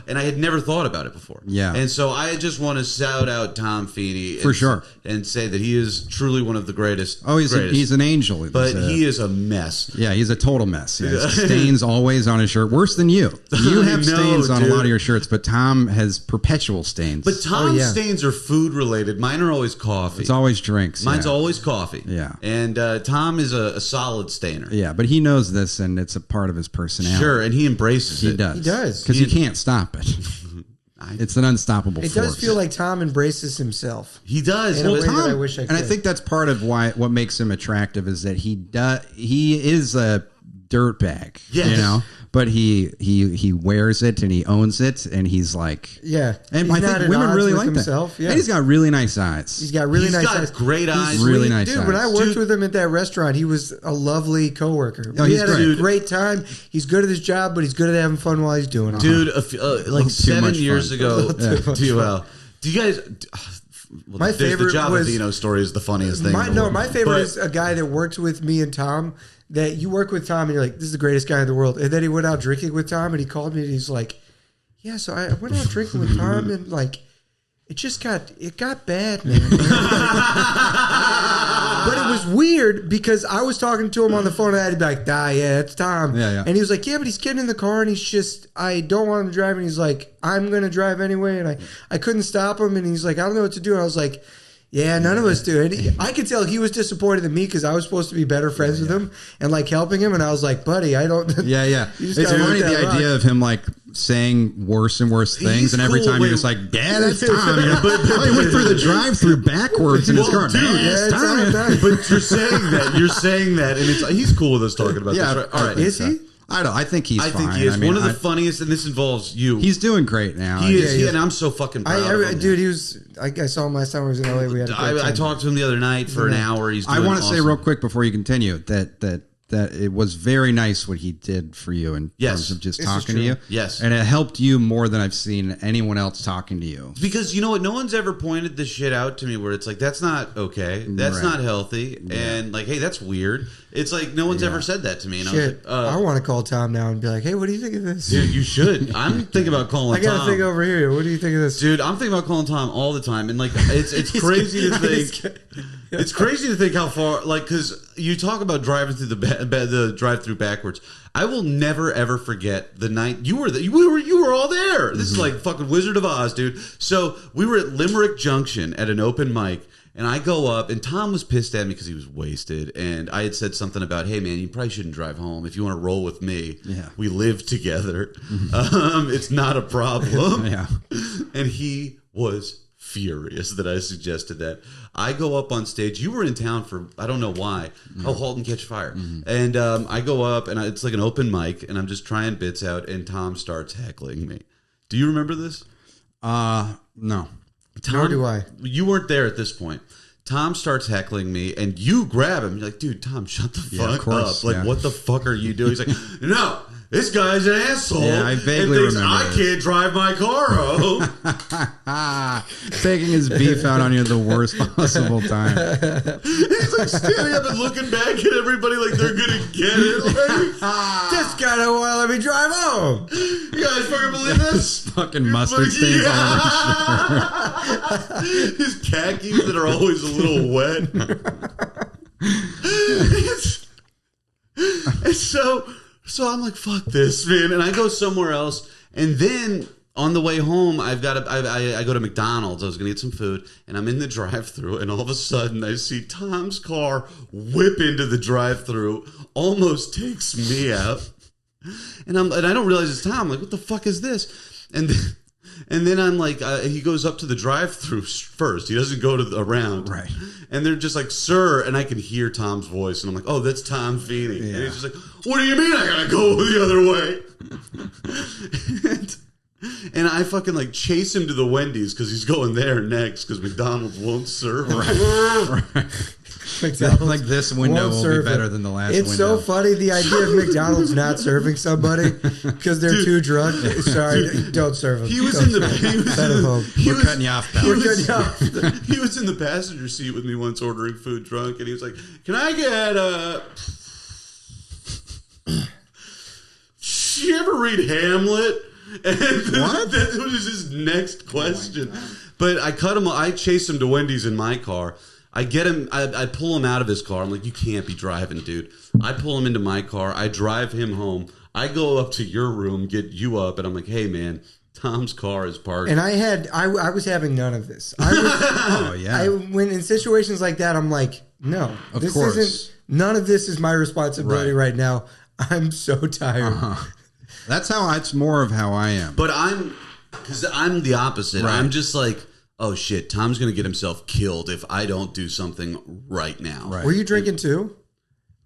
and I had never thought about it before. Yeah. And so I just want to shout out Tom Feeney. For sure. And say that he is truly one of the greatest. Oh, he's an angel. But he is a mess. Yeah, he's a total mess. He has stains always on his shirt. Worse than you. You have stains on a lot of your shirts, but Tom has perpetual stains. But Tom's stains are food related. Mine are always coffee. It's always drinks. Mine's always coffee. Yeah. And Tom is a solid stainer. Yeah, but he knows this, and it's a part of his personality. Sure, and he embraces it. He does. He does. Because he can't stop it. It's an unstoppable force. It does feel like Tom embraces himself. He does. In a way that I wish I could. And I think that's part of what makes him attractive is that he is a dirtbag. Yes. But he wears it and he owns it and he's like And he's I not think at women odds really with like himself. that. Yeah. And he's got really nice eyes. He's got really nice eyes. Great eyes. He's really sweet. nice Dude, eyes. when I worked with him at that restaurant, he was a lovely coworker. Oh, We he's had great. a great time. He's good at his job, but he's good at having fun while he's doing it. Dude, like Too 7 much years fun. ago, Too much do you guys? My favorite the was Javadino story is the funniest thing. My favorite is a guy that worked with me and Tom. That you work with Tom and you're like, this is the greatest guy in the world. And then he went out drinking with Tom and he called me and he's like, yeah, so I went out drinking with Tom and like, it got bad, man. But it was weird because I was talking to him on the phone and I'd be like, yeah, it's Tom. Yeah. And he was like, yeah, but he's getting in the car and he's just, I don't want him to drive. And he's like, I'm going to drive anyway. And I couldn't stop him. And he's like, I don't know what to do. And I was like, yeah, none of us do. And I could tell he was disappointed in me because I was supposed to be better friends with him and like helping him. And I was like, buddy, I don't. Yeah. You just It's gotta funny let that the idea rock. of him like saying worse and worse things, He's and every cool. time you're just like, yeah, that's Tom. You know? He went through the drive-through backwards in his car. dude, Yeah, it's Tom. But you're saying that, and he's cool with us talking about Yeah, this. Right? All right, Is he? I think he's I fine. think he is I mean, one of the funniest, and this involves you. He's doing great now. He is, yeah. and I'm so fucking proud of him. Dude, he was. I saw him last time I was in LA. We had a great I time. talked to him the other night for an hour. He's. I Doing want to say awesome. real quick before you continue that it was very nice what he did for you in terms of just This is talking to true. you. Yes. And it helped you more than I've seen anyone else talking to you. Because you know what? No one's ever pointed this shit out to me where it's like, that's not okay. That's Right. not healthy. And like, hey, that's weird. It's like, no one's ever said that to me. And Shit, I was like, I want to call Tom now and be like, hey, what do you think of this? dude, you should. I'm thinking about calling I got Tom. a thing over here. What do you think of this? Dude, I'm thinking about calling Tom all the time, and like it's crazy to think. It's crazy to think how far, like, because you talk about driving through the drive-through backwards. I will never ever forget the night you were all there. This is like fucking Wizard of Oz, dude. So we were at Limerick Junction at an open mic. And I go up, and Tom was pissed at me because he was wasted. And I had said something about, hey, man, you probably shouldn't drive home. If you want to roll with me, we live together. It's not a problem. Yeah. And he was furious that I suggested that. I go up on stage. You were in town for, I don't know why. Oh, Halt and Catch Fire. And I go up, and it's like an open mic, and I'm just trying bits out, and Tom starts heckling me. Do you remember this? No. Tom, Nor do I. You weren't there at this point. Tom starts heckling me, and you grab him. You're like, dude, Tom, shut the fuck of course, up. Like, what the fuck are you doing? He's like, no, this guy's an asshole. Yeah, I vaguely and thinks remember I can't drive my car home. Taking his beef out on you at the worst possible time. He's like standing up and looking back at everybody like they're gonna get it. Like, This guy don't want to let me drive home. you guys fucking believe this? Fucking mustard stains all over His khakis that are always a little wet. And so I'm like, fuck this, man. And I go somewhere else. And then on the way home, I go to McDonald's. I was going to get some food. And I'm in the drive-thru. And all of a sudden, I see Tom's car whip into the drive-thru. Almost takes me out. And I don't realize it's Tom. I'm like, what the fuck is this? And then I'm like, he goes up to the drive-thru first. He doesn't go to around. Right. And they're just like, sir. And I can hear Tom's voice. And I'm like, oh, that's Tom Feeney. Yeah. And he's just like, what do you mean I gotta go the other way? and I fucking like chase him to the Wendy's because he's going there next because McDonald's won't serve him. Right. Like this window will be better than the last window. It's so funny, the idea of McDonald's not serving somebody because they're too drunk. Sorry, don't serve them. He was in the We're cutting you off, pal. He was in the passenger seat with me once ordering food drunk, and he was like, "Can I get a?" Did you ever read Hamlet? And what? That was his next question. But I cut him. I chased him to Wendy's in my car. I get him. I pull him out of his car. I'm like, you can't be driving, dude. I pull him into my car. I drive him home. I go up to your room, get you up, and I'm like, hey, man, Tom's car is parked. And I was having none of this. When in situations like that, I'm like, no, none of this is my responsibility right now. I'm so tired. That's more of how I am. But because I'm the opposite. Right. I'm just like, oh shit, Tom's going to get himself killed if I don't do something right now. Right. Were you drinking too?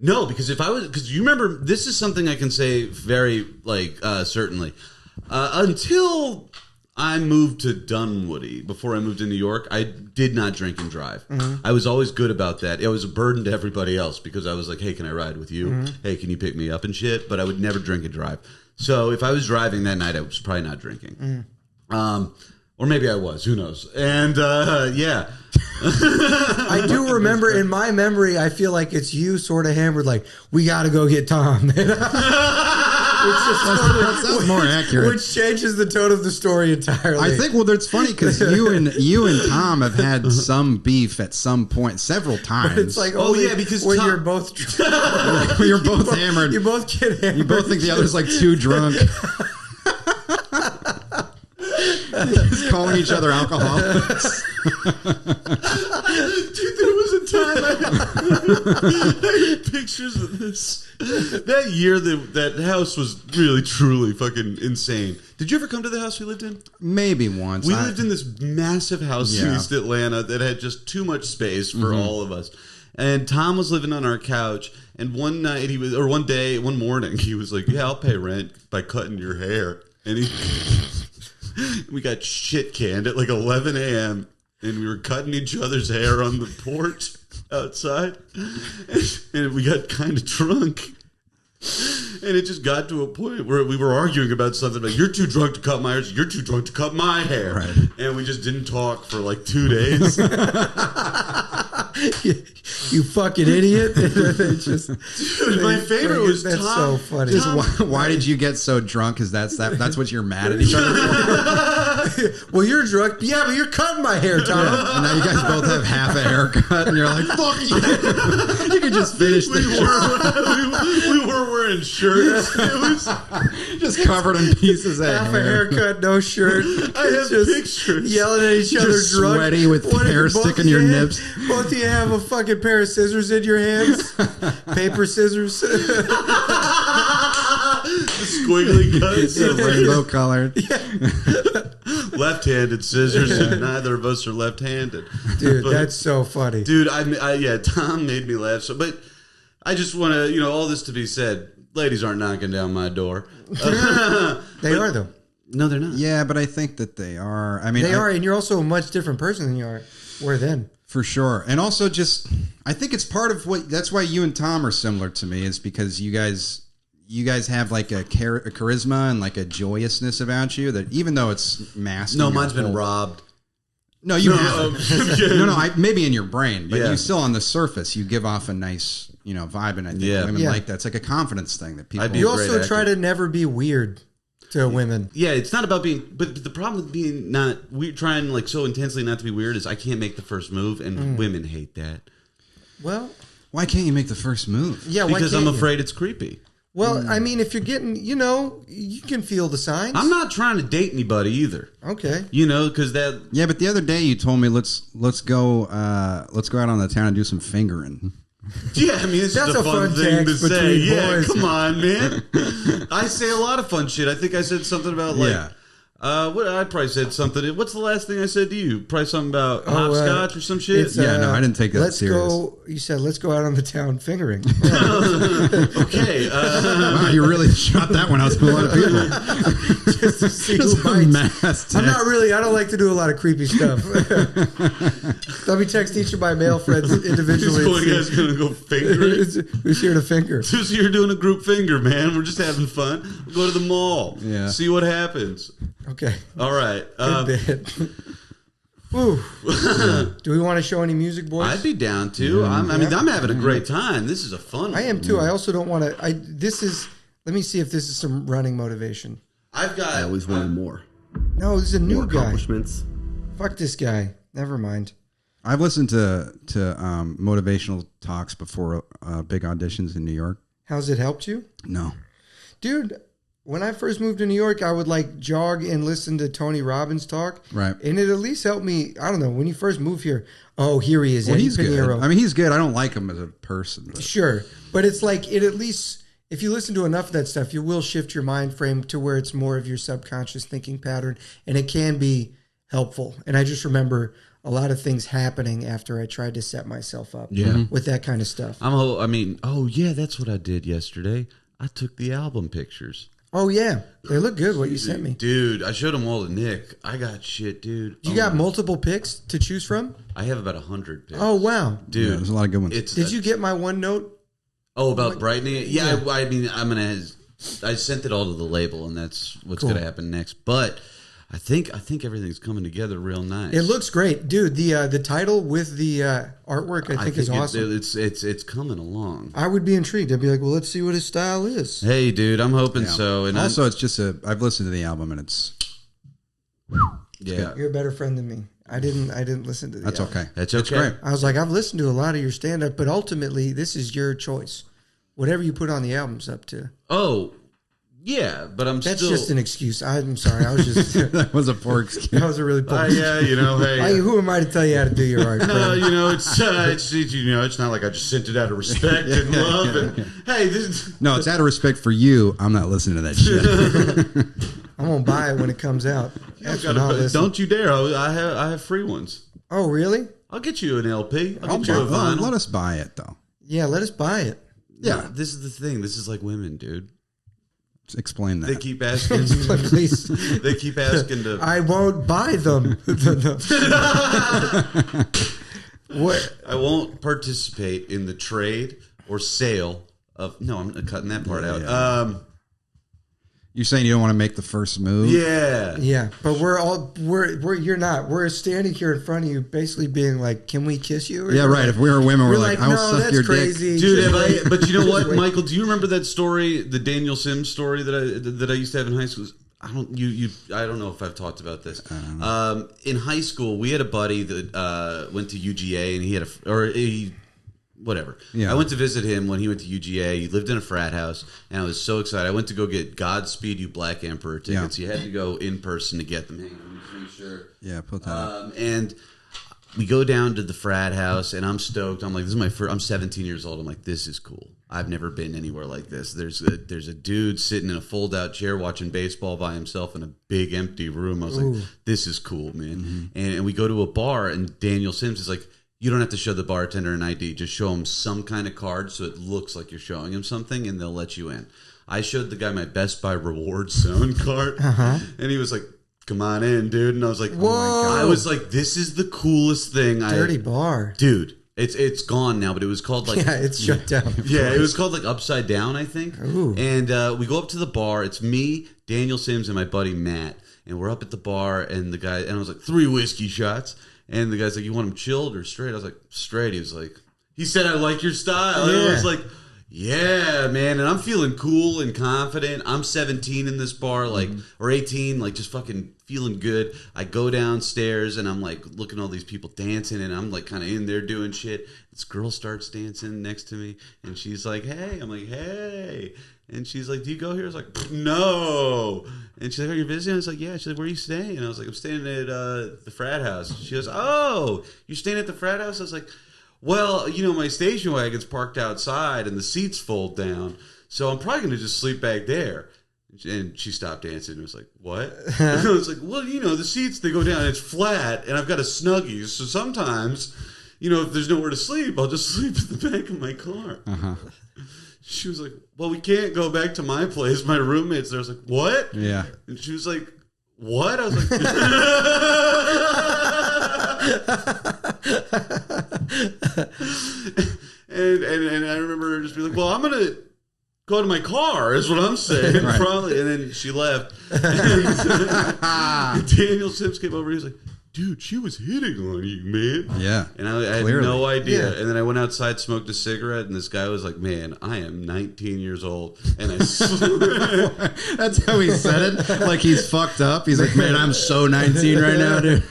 No, because because you remember, this is something I can say very certainly. Until I moved to Dunwoody, before I moved to New York, I did not drink and drive. Mm-hmm. I was always good about that. It was a burden to everybody else because I was like, hey, can I ride with you? Mm-hmm. Hey, can you pick me up and shit? But I would never drink and drive. So if I was driving that night, I was probably not drinking. Mm. Or maybe I was. Who knows? And yeah. I do remember in my memory, I feel like it's you sort of hammered like, we got to go get Tom. That sounds more accurate. Which changes the tone of the story entirely. I think, that's funny because you and Tom have had some beef at some point, several times. But it's like, because when you're both you're both hammered. You both get hammered. You both think the other's like too drunk. Just calling each other alcoholics. Dude, there was a time I had pictures of this. That year, that house was really, truly fucking insane. Did you ever come to the house we lived in? Maybe once. We lived in this massive house in East Atlanta that had just too much space for all of us. And Tom was living on our couch. And one morning, he was like, yeah, I'll pay rent by cutting your hair. And we got shit canned at like 11 a.m. and we were cutting each other's hair on the porch outside. And we got kind of drunk. And it just got to a point where we were arguing about something like, you're too drunk to cut my hair, so you're too drunk to cut my hair. Right. And we just didn't talk for like 2 days. You fucking idiot. Dude, my favorite was That's Tom. so funny. Why did you get so drunk? Because that's what you're mad at each other for? Well, you're drunk. Yeah, but you're cutting my hair, Tom. And now you guys both have half a haircut, and you're like, fuck you. You could just finish the show. We were wearing shirts. It was just covered in pieces of half hair. a haircut, no shirt. I have just pictures. Yelling at each other Just drunk. sweaty with hair sticking your nips. Both of you have a fucking pair of scissors in your hands. Paper scissors. Squiggly cuts. Rainbow colored. Left-handed scissors, and neither of us are left-handed. Dude, that's so funny. Dude, Tom made me laugh. But I just want to, all this to be said, ladies aren't knocking down my door. They are, though. No, they're not. Yeah, but I think that they are. I mean, they are, and you're also a much different person than you were then. For sure. And also just, I think it's part of that's why you and Tom are similar to me, is because you guys, you guys have like a charisma and like a joyousness about you that even though it's masked. No, mine's been robbed. No, you haven't. No, maybe in your brain, but you still on the surface, you give off a nice, vibe, and I think women like that. It's like a confidence thing that people. You also try to never be weird to women. Yeah, it's not about being, but the problem with being not weird, trying like so intensely not to be weird is I can't make the first move, and women hate that. Well, why can't you make the first move? Yeah, because I'm afraid it's creepy. Well, I mean, if you're getting, you can feel the signs. I'm not trying to date anybody either. Okay. Because that. Yeah, but the other day you told me let's go out on the town and do some fingering. Yeah, I mean, it's just a fun thing to say. Yeah, come on, man. I say a lot of fun shit. I think I said something about I probably said something. What's the last thing I said to you? Probably something about hopscotch or some shit. No, I didn't take that serious. You said let's go out on the town fingering. Okay. Wow, you really shot that one out to a lot of people. Just to see who bites. I'm not really. I don't like to do a lot of creepy stuff. Let me text each of my male friends individually. You guys gonna go fingering? Who's here to finger? Who's here doing a group finger, man? We're just having fun. We'll go to the mall. Yeah. See what happens. Okay. All right. Good bit. Do we want to show any music, boys? I'd be down to. I'm having a great time. This is a fun one. I am too. I also don't want to. Let me see if this is some running motivation. I always wanted more. No, this is a new guy. Accomplishments. Fuck this guy. Never mind. I've listened to motivational talks before big auditions in New York. How's it helped you? No. Dude, when I first moved to New York, I would jog and listen to Tony Robbins talk. Right. And it at least helped me. I don't know. When you first move here, here he is. Well, he's good. I mean, he's good. I don't like him as a person. But. Sure. But it's like it at least, if you listen to enough of that stuff, you will shift your mind frame to where it's more of your subconscious thinking pattern. And it can be helpful. And I just remember a lot of things happening after I tried to set myself up with that kind of stuff. That's what I did yesterday. I took the album pictures. Oh, yeah. They look good, what you sent me. Dude, I showed them all to Nick. I got shit, dude. You got multiple picks to choose from? I have about 100 picks. Oh, wow. Dude. Yeah, there's a lot of good ones. Did you get my OneNote? Oh, about brightening it? Yeah. I sent it all to the label, and that's what's going to happen next. But I think everything's coming together real nice. It looks great. Dude, the title with the artwork I think is awesome. It's coming along. I would be intrigued. I'd be like, well, let's see what his style is. Hey, dude, I'm hoping so. And also, it's just I've listened to the album, and it's... Yeah. You're a better friend than me. I didn't listen to the album. Okay. That's okay. Great. I was like, I've listened to a lot of your stand-up, but ultimately, this is your choice. Whatever you put on the album's up to. Oh, yeah, but That's just an excuse. I'm sorry. I was just... That was a poor excuse. That was a really poor excuse. Hey. Who am I to tell you how to do your art? No, it's not like I just sent it out of respect and love. And hey, No, it's out of respect for you. I'm not listening to that shit. I'm going to buy it when it comes out. Don't you dare. I have free ones. Oh, really? I'll get you an LP. I'll get you a vinyl. Let us buy it, though. Yeah, let us buy it. Yeah, this is the thing. This is like women, dude. Explain that. They keep asking. Please. They keep asking to. I won't buy them. What? I won't participate in the trade or sale of. No, I'm cutting that part out. Yeah. You're saying you don't want to make the first move? Yeah. Yeah, but you're not. We're standing here in front of you, basically being like, "Can we kiss you?" Yeah, right. If we were women, we're like, "I'll suck your crazy. dick." Dude, but you know what, Michael? Do you remember that story, the Daniel Sims story that I used to have in high school? I don't know if I've talked about this. In high school, we had a buddy that went to UGA, and whatever. Yeah. I went to visit him when he went to UGA. He lived in a frat house, and I was so excited. I went to go get Godspeed You Black Emperor tickets. You had to go in person to get them. Hang on, let me make sure. Yeah, put that up. And we go down to the frat house, and I'm stoked. I'm like, this is my first. I'm 17 years old. I'm like, this is cool. I've never been anywhere like this. There's a dude sitting in a fold-out chair watching baseball by himself in a big empty room. I was like, this is cool, man. Mm-hmm. And we go to a bar, and Daniel Sims is like, you don't have to show the bartender an ID. Just show him some kind of card so it looks like you're showing him something, and they'll let you in. I showed the guy my Best Buy Rewards Zone card, and he was like, come on in, dude. And I was like, whoa. Oh my God. I was like, this is the coolest thing. Dirty bar. Dude. It's gone now, but it was called like it's shut down. Yeah, it was called like Upside Down, I think. Ooh. And we go up to the bar. It's me, Daniel Sims, and my buddy Matt. And we're up at the bar, and I was like, 3 whiskey shots. And the guy's like, you want them chilled or straight? I was like, straight. He was like, he said, I like your style. And I was like, yeah, man. And I'm feeling cool and confident. I'm 17 in this bar, like, or 18, like, just fucking feeling good. I go downstairs, and I'm, like, looking at all these people dancing, and I'm, like, kind of in there doing shit. This girl starts dancing next to me, and she's like, hey. I'm like, hey. And she's like, do you go here? I was like, no. And she's like, are you visiting? I was like, yeah. She's like, where are you staying? And I was like, I'm staying at the frat house. She goes, oh, you're staying at the frat house? I was like, well, you know, my station wagon's parked outside and the seats fold down, so I'm probably going to just sleep back there. And she stopped dancing and was like, what? And I was like, well, you know, the seats, they go down, it's flat, and I've got a Snuggie, so sometimes, you know, if there's nowhere to sleep, I'll just sleep in the back of my car. She was like, well, we can't go back to my place. My roommate's there. I was like, what? Yeah. And she was like, what? I was like, and I remember her just being like, well, I'm going to go to my car, is what I'm saying. Right. Probably. And then she left. And Daniel Sims came over. He was like, dude, she was hitting on you, man. Yeah. And I had no idea. And then I went outside, smoked a cigarette, and this guy was like, man, I am 19 years old. And I swear. That's how he said it. Like he's fucked up. He's like, man, I'm so 19 right now, dude.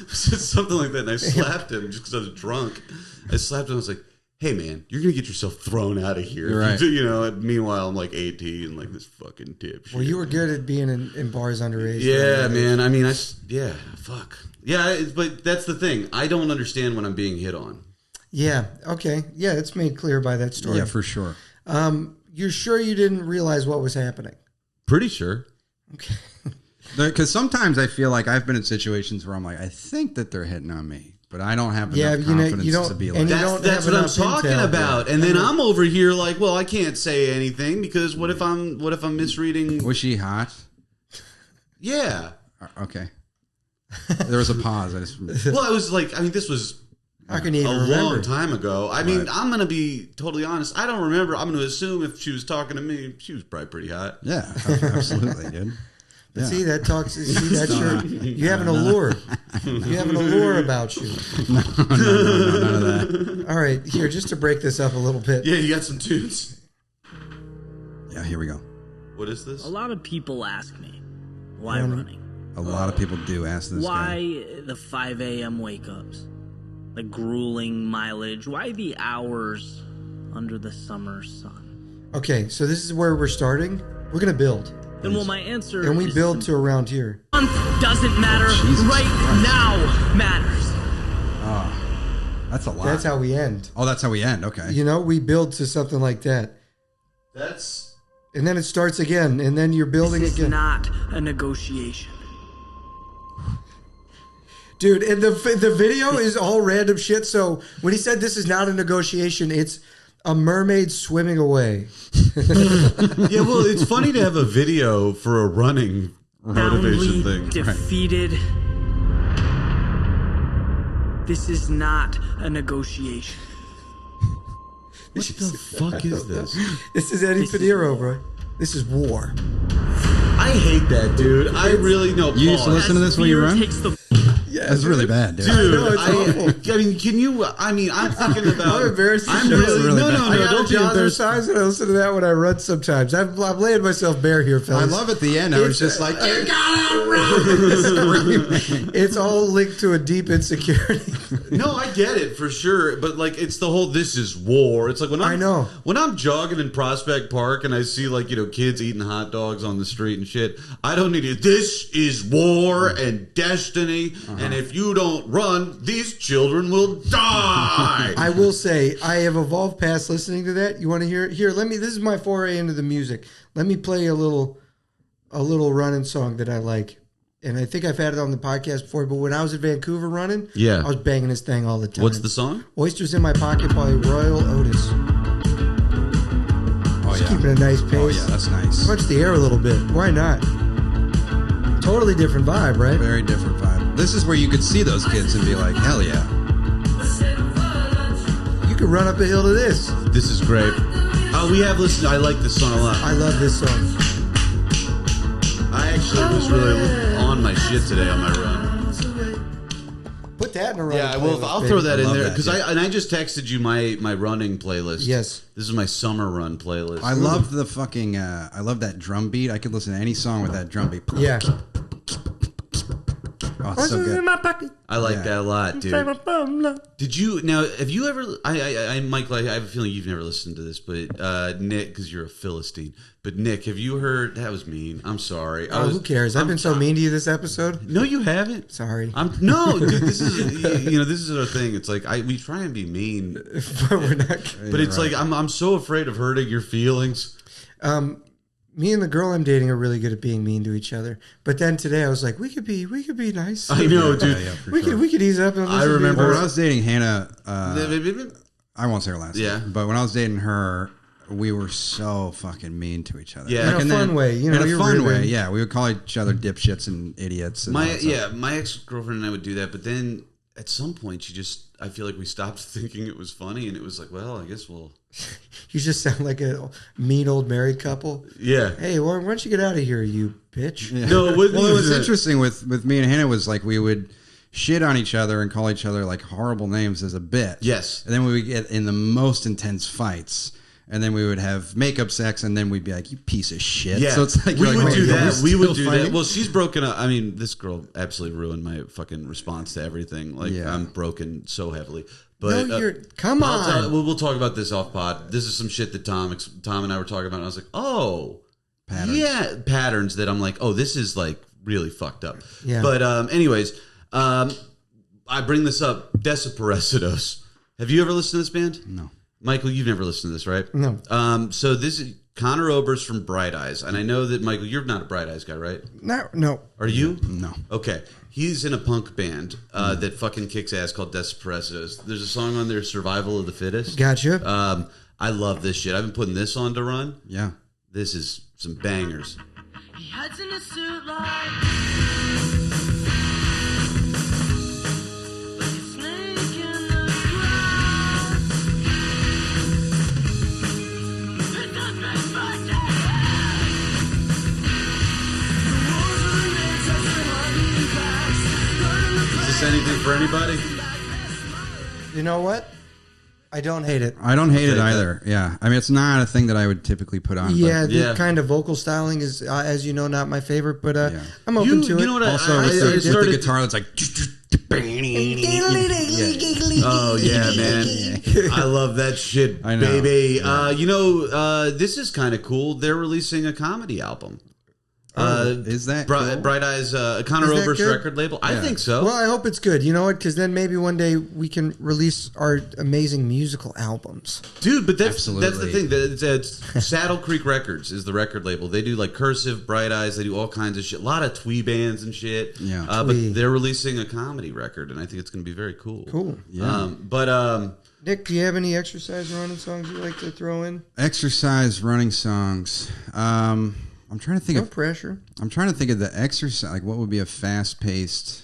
Something like that. And I slapped him just because I was drunk. I slapped him. I was like, hey, man, you're going to get yourself thrown out of here. Right. You know, meanwhile, I'm like 18, like this fucking tip. Well, you were good at being in bars underage. Yeah, man. I mean, fuck. Yeah, but that's the thing. I don't understand when I'm being hit on. Yeah, okay. Yeah, it's made clear by that story. Yeah, for sure. You're sure you didn't realize what was happening? Pretty sure. Okay. Because sometimes I feel like I've been in situations where I'm like, I think that they're hitting on me. But I don't have enough confidence to be like, that's what I'm talking about. And then I'm over here like, well, I can't say anything because what if I'm misreading? Was she hot? Yeah. Okay. There was a pause. Well, I was like, I mean, this was I can even long time ago. I mean, I'm going to be totally honest. I don't remember. I'm going to assume if she was talking to me, she was probably pretty hot. Yeah, absolutely, dude. But see, that talks. See, that's you have an allure. You have an allure about you. No, none of that. All right, here, just to break this up a little bit. Yeah, you got some tunes. Yeah, here we go. What is this? A lot of people ask me, why running? A lot of people do ask this Why guy. the 5 a.m. wake-ups? The grueling mileage? Why the hours under the summer sun? Okay, so this is where we're starting. We're going to build. Then well, my answer and we is build to around here. Month doesn't matter. Jesus right Christ. now matters. Oh, that's a lot. That's how we end. Oh, that's how we end. Okay. You know, we build to something like that. And then it starts again, and then you're building this is again. Not a negotiation. Dude, and the video is all random shit. So when he said this is not a negotiation, it's a mermaid swimming away. Yeah, well, it's funny to have a video for a running motivation thing. Defeated. This is not a negotiation. What the fuck is this? This is Eddie Pinero, bro. This is war. I hate that, dude. I really know. You used to listen to this when you run? Yeah, that's really bad, dude. Dude, I mean, can you? I mean, I'm thinking about. I'm embarrassed. I'm really no. I got Don't be embarrassed. I listen to that when I run sometimes. I'm laying myself bare here, fellas. I love at the end. I was just like, you gotta run. It's all linked to a deep insecurity. No, I get it for sure, but like, it's the whole "this is war." It's like when I'm jogging in Prospect Park and I see like kids eating hot dogs on the street and shit. I don't need it. This is war and destiny. And if you don't run, these children will die. I will say, I have evolved past listening to that. You want to hear it? Here, this is my foray into the music. Let me play a little running song that I like. And I think I've had it on the podcast before, but when I was in Vancouver running, I was banging this thing all the time. What's the song? Oysters in My Pocket by Royal Otis. Just keeping a nice pace. Oh, yeah, that's nice. Punch the air a little bit. Why not? Totally different vibe, right? Very different vibe. This is where you could see those kids and be like, hell yeah. could run up a hill to this. This is great. Oh, we have listened. I like this song a lot. I love this song. I actually was really on my shit today on my run. Put that in a running playlist, I'll baby. throw that in there that, because I just texted you my running playlist. Yes, this is my summer run playlist. I love the fucking. I love that drum beat. I could listen to any song with that drum beat. Yeah. Oh, it's so good. I like that a lot, dude. Did you now? Have you ever? Michael. I have a feeling you've never listened to this, but Nick, because you're a Philistine. But Nick, have you heard? That was mean. I'm sorry. Who cares? I've been so mean to you this episode. No, you haven't. Sorry. No, dude. This is this is our thing. It's like we try and be mean, but we're not. But it's like I'm so afraid of hurting your feelings. Me and the girl I'm dating are really good at being mean to each other. But then today I was like, we could be nice. I know, dude. We could ease up. And I remember when I was dating Hannah. I won't say her last name, but when I was dating her, we were so fucking mean to each other. Yeah, in a fun way. You know, in a fun way. Yeah, we would call each other dipshits and idiots. And my ex-girlfriend and I would do that, but then at some point I feel like we stopped thinking it was funny, and it was like, well, I guess we'll. You just sound like a mean old married couple. Yeah. Hey, why don't you get out of here, you bitch? Yeah. No, well, it was interesting with me and Hannah was like we would shit on each other and call each other like horrible names as a bit. Yes. And then we would get in the most intense fights. And then we would have makeup sex, and then we'd be like, "You piece of shit." Yeah, so it's like we would do that. We would do fighting? that. Well, she's broken up. I mean, this girl absolutely ruined my fucking response to everything. Like, I'm broken so heavily. But no, come on. We'll talk about this off pod. This is some shit that Tom and I were talking about. And I was like, oh, patterns. Yeah, patterns that I'm like, oh, this is like really fucked up. Yeah. But anyways, I bring this up. Desaparecidos. Have you ever listened to this band? No. Michael, you've never listened to this, right? No. So this is Connor Oberst from Bright Eyes. And I know that, Michael, you're not a Bright Eyes guy, right? No. Are you? No. Okay. He's in a punk band that fucking kicks ass called Desaparecidos. There's a song on there, Survival of the Fittest. Gotcha. I love this shit. I've been putting this on to run. Yeah. This is some bangers. He hides in a suit like... Anything for anybody? You know what? I don't hate it. I don't hate it either. Yeah. I mean, it's not a thing that I would typically put on. Yeah, the kind of vocal styling is, as you know, not my favorite, but I'm open to it. You know what? Also, with the guitar, it's like... Oh, yeah, man. I love that shit, I know. baby. Yeah. This is kind of cool. They're releasing a comedy album. Is that cool? Bright Eyes, Connor Oberst record label? I think so. Well, I hope it's good. You know what? Because then maybe one day we can release our amazing musical albums. Dude, but that's the thing. It's Saddle Creek Records is the record label. They do like Cursive, Bright Eyes. They do all kinds of shit. A lot of twee bands and shit. Yeah. But they're releasing a comedy record, and I think it's going to be very cool. Cool. Yeah. Nick, do you have any exercise running songs you like to throw in? Exercise running songs. I'm trying to think of pressure. I'm trying to think of the exercise. Like, what would be a fast-paced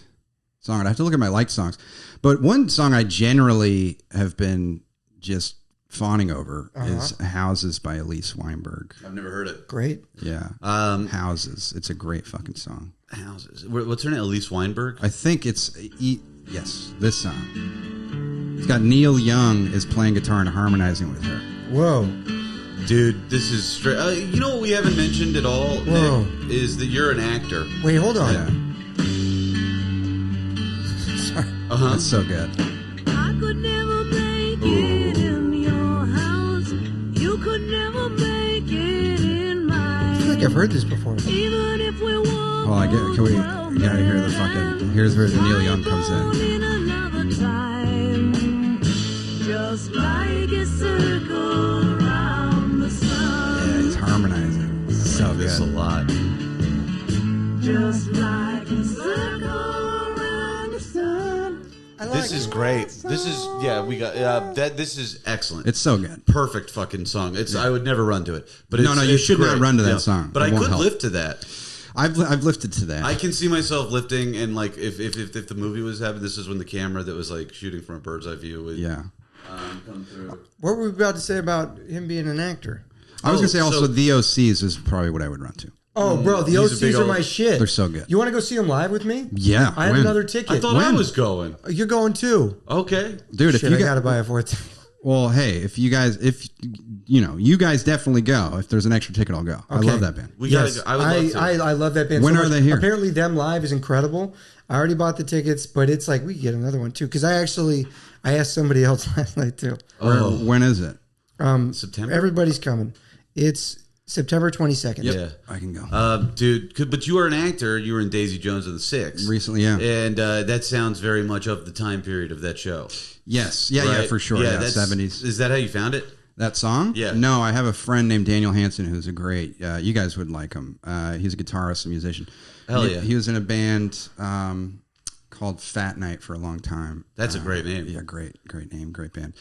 song? I'd have to look at my liked songs. But one song I generally have been just fawning over is "Houses" by Elise Weinberg. I've never heard it. Great. Yeah. "Houses." It's a great fucking song. "Houses." What's her name? Elise Weinberg. I think it's yes. This song. It's got Neil Young is playing guitar and harmonizing with her. Whoa. Dude, this is straight. You know what we haven't mentioned at all, Nick, is that you're an actor. Wait, hold on. Yeah. Sorry. That's so good. I could never make it in your house. You could never make it in mine. I feel like I've heard this before. Even if we walk. Oh, we gotta hear the fucking. Here's where Neil Young comes in. Another time, just like a circle around the sun. Yeah, he's harmonizing. So good. This a lot. Just like a circle around the sun. This is great. This is we got that. This is excellent. It's so good. Perfect fucking song. It's I would never run to it, but No, you should not run to that song. But It I won't could help. lift to that. I've lifted to that. I can see myself lifting, and like if the movie was happening, this is when the camera that was like shooting from a bird's eye view would come through. What were we about to say about him being an actor? I was going to say also the OCs is probably what I would run to. Oh, bro, the OCs are my shit. They're so good. You want to go see them live with me? Yeah. I have another ticket. I thought I was going. You're going too. Okay. Dude, Shit, if you got to buy a fourth. Well, hey, if you guys definitely go. If there's an extra ticket, I'll go. Okay. I love that band. I love that band. When are they here? Apparently, them live is incredible. I already bought the tickets, but it's like we get another one too. Because I asked somebody else last night too. When is it? September. Everybody's coming. It's September 22nd. Yep. I can go. Dude, but you were an actor. You were in Daisy Jones and the Six. Recently, yeah. And that sounds very much of the time period of that show. Yes. Yeah, right? yeah, for sure. Yeah, 70s. Is that how you found it? That song? Yeah. No, I have a friend named Daniel Hansen who's a great, you guys would like him. He's a guitarist, a musician. Hell yeah. He was in a band called Fat Night for a long time. That's a great name. Yeah, great name, great band.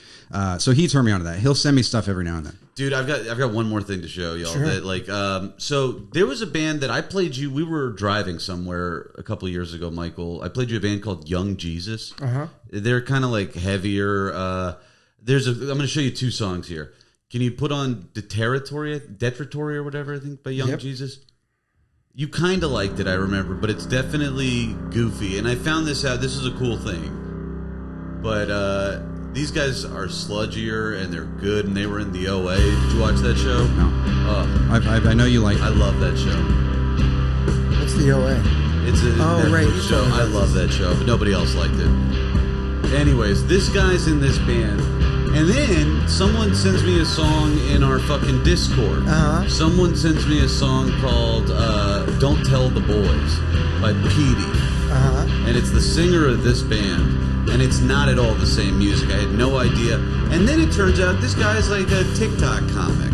So he turned me on to that. He'll send me stuff every now and then. Dude, I've got one more thing to show y'all. Sure. That so there was a band that I played you. We were driving somewhere a couple of years ago, Michael. I played you a band called Young Jesus. Uh-huh. They're kind of like heavier. I'm going to show you two songs here. Can you put on Detritory or whatever, I think, by Young Jesus? You kind of liked it, I remember, but it's definitely goofy. And I found this out. This is a cool thing. But these guys are sludgier and they're good, and they were in the OA. Did you watch that show? No. I know you like it. I love that show. What's the OA? It's a Netflix show. I love that show, but nobody else liked it. Anyways, this guy's in this band. And then someone sends me a song in our fucking Discord. Uh-huh. Someone sends me a song called Don't Tell the Boys by Petey. Uh-huh. And it's the singer of this band. And it's not at all the same music. I had no idea. And then it turns out this guy's like a TikTok comic.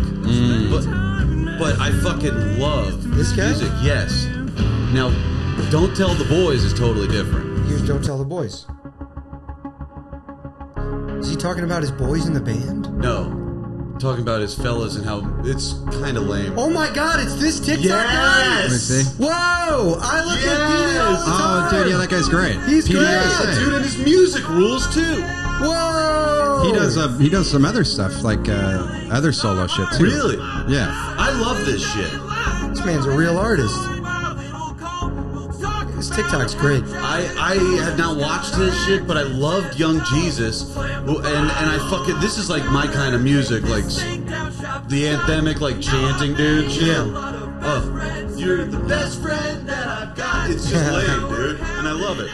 But I fucking love this guy? music. Yes. Now, Don't Tell the Boys is totally different. Here's Don't Tell the Boys. Is he talking about his boys in the band? No. Talking about his fellas and how it's kind of lame. Oh my god, it's this TikTok yes! Let me see. Whoa! I look at Petey all the time. Oh, dude, yeah, that guy's great. He's Petey great. USA. Dude, and his music rules too. Whoa! He does some other stuff, like other solo shit too. Really? Yeah. I love this shit. This man's a real artist. This TikTok's great. I have not watched this shit, but I loved Young Jesus, and I fucking this is like my kind of music, like the anthemic, like chanting, dude. Shit. Yeah. Oh, you're the best friend that I've got. It's just lame, dude, and I love it.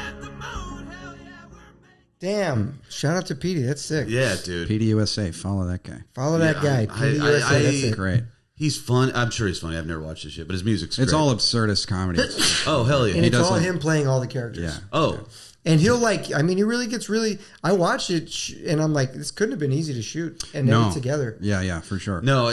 Damn! Shout out to Petey. That's sick. Yeah, dude. Petey USA. Follow that guy. Follow that guy. Petey USA. That's it. Great. He's fun. I'm sure he's funny. I've never watched this shit, but his music's great. It's all absurdist comedy. Oh, hell yeah. And it's does all like- him playing all the characters. Yeah. Oh, And he'll he really gets I watched it and I'm like, this couldn't have been easy to shoot and edit together. Yeah, for sure. no,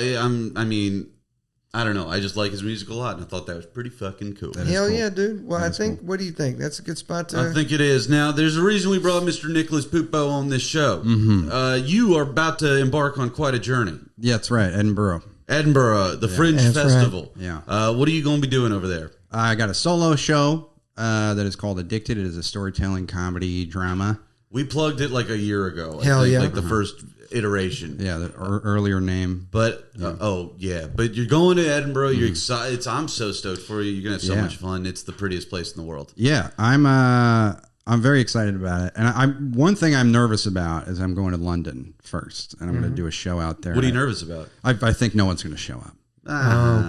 I don't know. I just like his music a lot, and I thought that was pretty fucking cool. Hell yeah, dude. Well, what do you think? That's a good spot to... I think it is. Now, there's a reason we brought Mr. Nicholas Pupo on this show. Mm-hmm. You are about to embark on quite a journey. Yeah, that's right. Edinburgh. The Fringe Festival. Right. Yeah. What are you going to be doing over there? I got a solo show that is called Addicted. It is a storytelling comedy drama. We plugged it like a year ago. Hell yeah. Like the first iteration. Yeah, the earlier name. But, but you're going to Edinburgh. You're excited. I'm so stoked for you. You're going to have so much fun. It's the prettiest place in the world. Yeah, I'm very excited about it. And one thing I'm nervous about is I'm going to London first, and I'm going to do a show out there. What are you nervous about? I think no one's going to show up.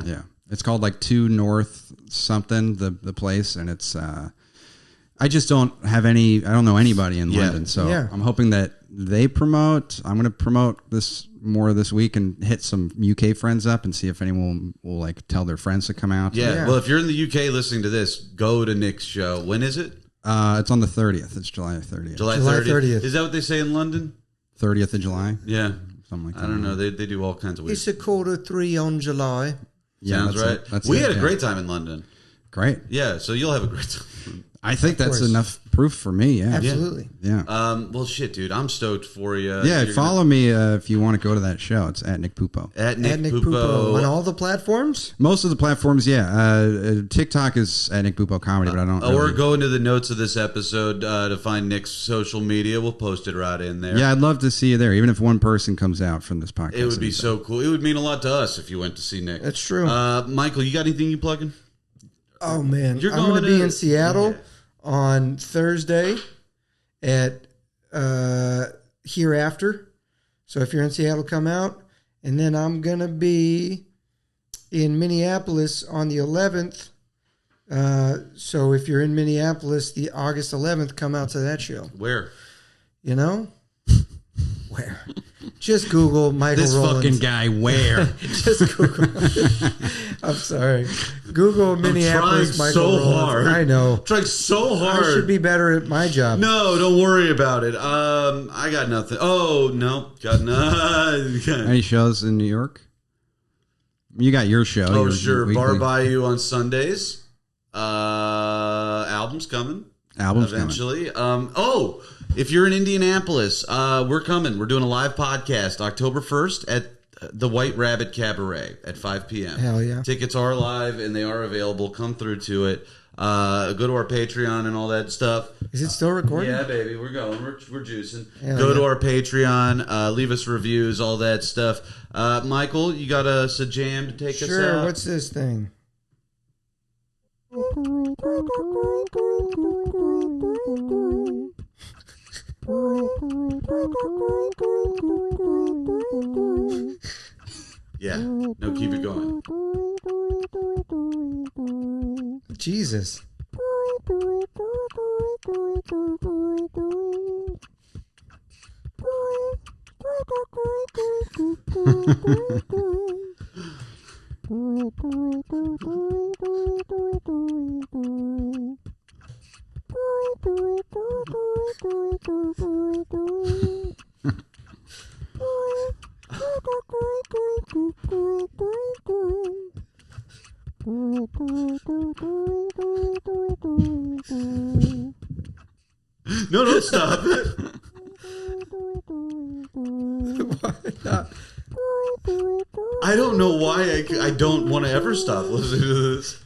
Yeah. It's called like 2 North something, the place, and it's I just don't know anybody in London, so I'm hoping that they promote. I'm going to promote this more this week and hit some UK friends up and see if anyone will like tell their friends to come out. Yeah. Well, if you're in the UK listening to this, go to Nick's show. When is it? It's on the 30th. It's July 30th. July 30th. Is that what they say in London? 30th of July. Yeah. Something like that. I don't know. They do all kinds of weird. It's 2:45 on July. Sounds right. We had a great time in London. Great. Yeah, so you'll have a great time. I think that's enough proof for me. Yeah, absolutely. Yeah. Well, shit, dude, I'm stoked for you. Yeah, follow me if you want to go to that show. It's at Nick Pupo. At Nick Pupo on all the platforms. Most of the platforms, yeah. TikTok is at Nick Pupo Comedy, but I don't. Or go into the notes of this episode to find Nick's social media. We'll post it right in there. Yeah, I'd love to see you there. Even if one person comes out from this podcast, it would be so cool. It would mean a lot to us if you went to see Nick. That's true. Michael, you got anything you plugging? Oh man, I'm going to be in Seattle on Thursday at Hereafter. So if you're in Seattle, come out. And then I'm going to be in Minneapolis on the 11th. So if you're in Minneapolis, the August 11th, come out to that show. Where? You know? Where? Just Google Michael this Rowlands. fucking guy, where? Just Google. I'm sorry. Google Minneapolis Michael so Rowlands. hard. I know. I'm trying so hard. I should be better at my job. No, don't worry about it. I got nothing. Oh, no. Got nothing. Any shows in New York? You got your show. Oh, sure. Bar Bayou on Sundays. Album's coming. Eventually. If you're in Indianapolis, we're coming. We're doing a live podcast October 1st at the White Rabbit Cabaret at 5 p.m. Hell yeah. Tickets are live and they are available. Come through to it. Go to our Patreon and all that stuff. Is it still recording? Yeah, baby. We're going. We're juicing. Hell Go yeah. to our Patreon. Leave us reviews, all that stuff. Michael, you got a jam to take us out? Sure. What's this thing? Yeah. No, keep it going. Jesus. No, don't stop it. I don't know why I don't want to ever stop listening to this.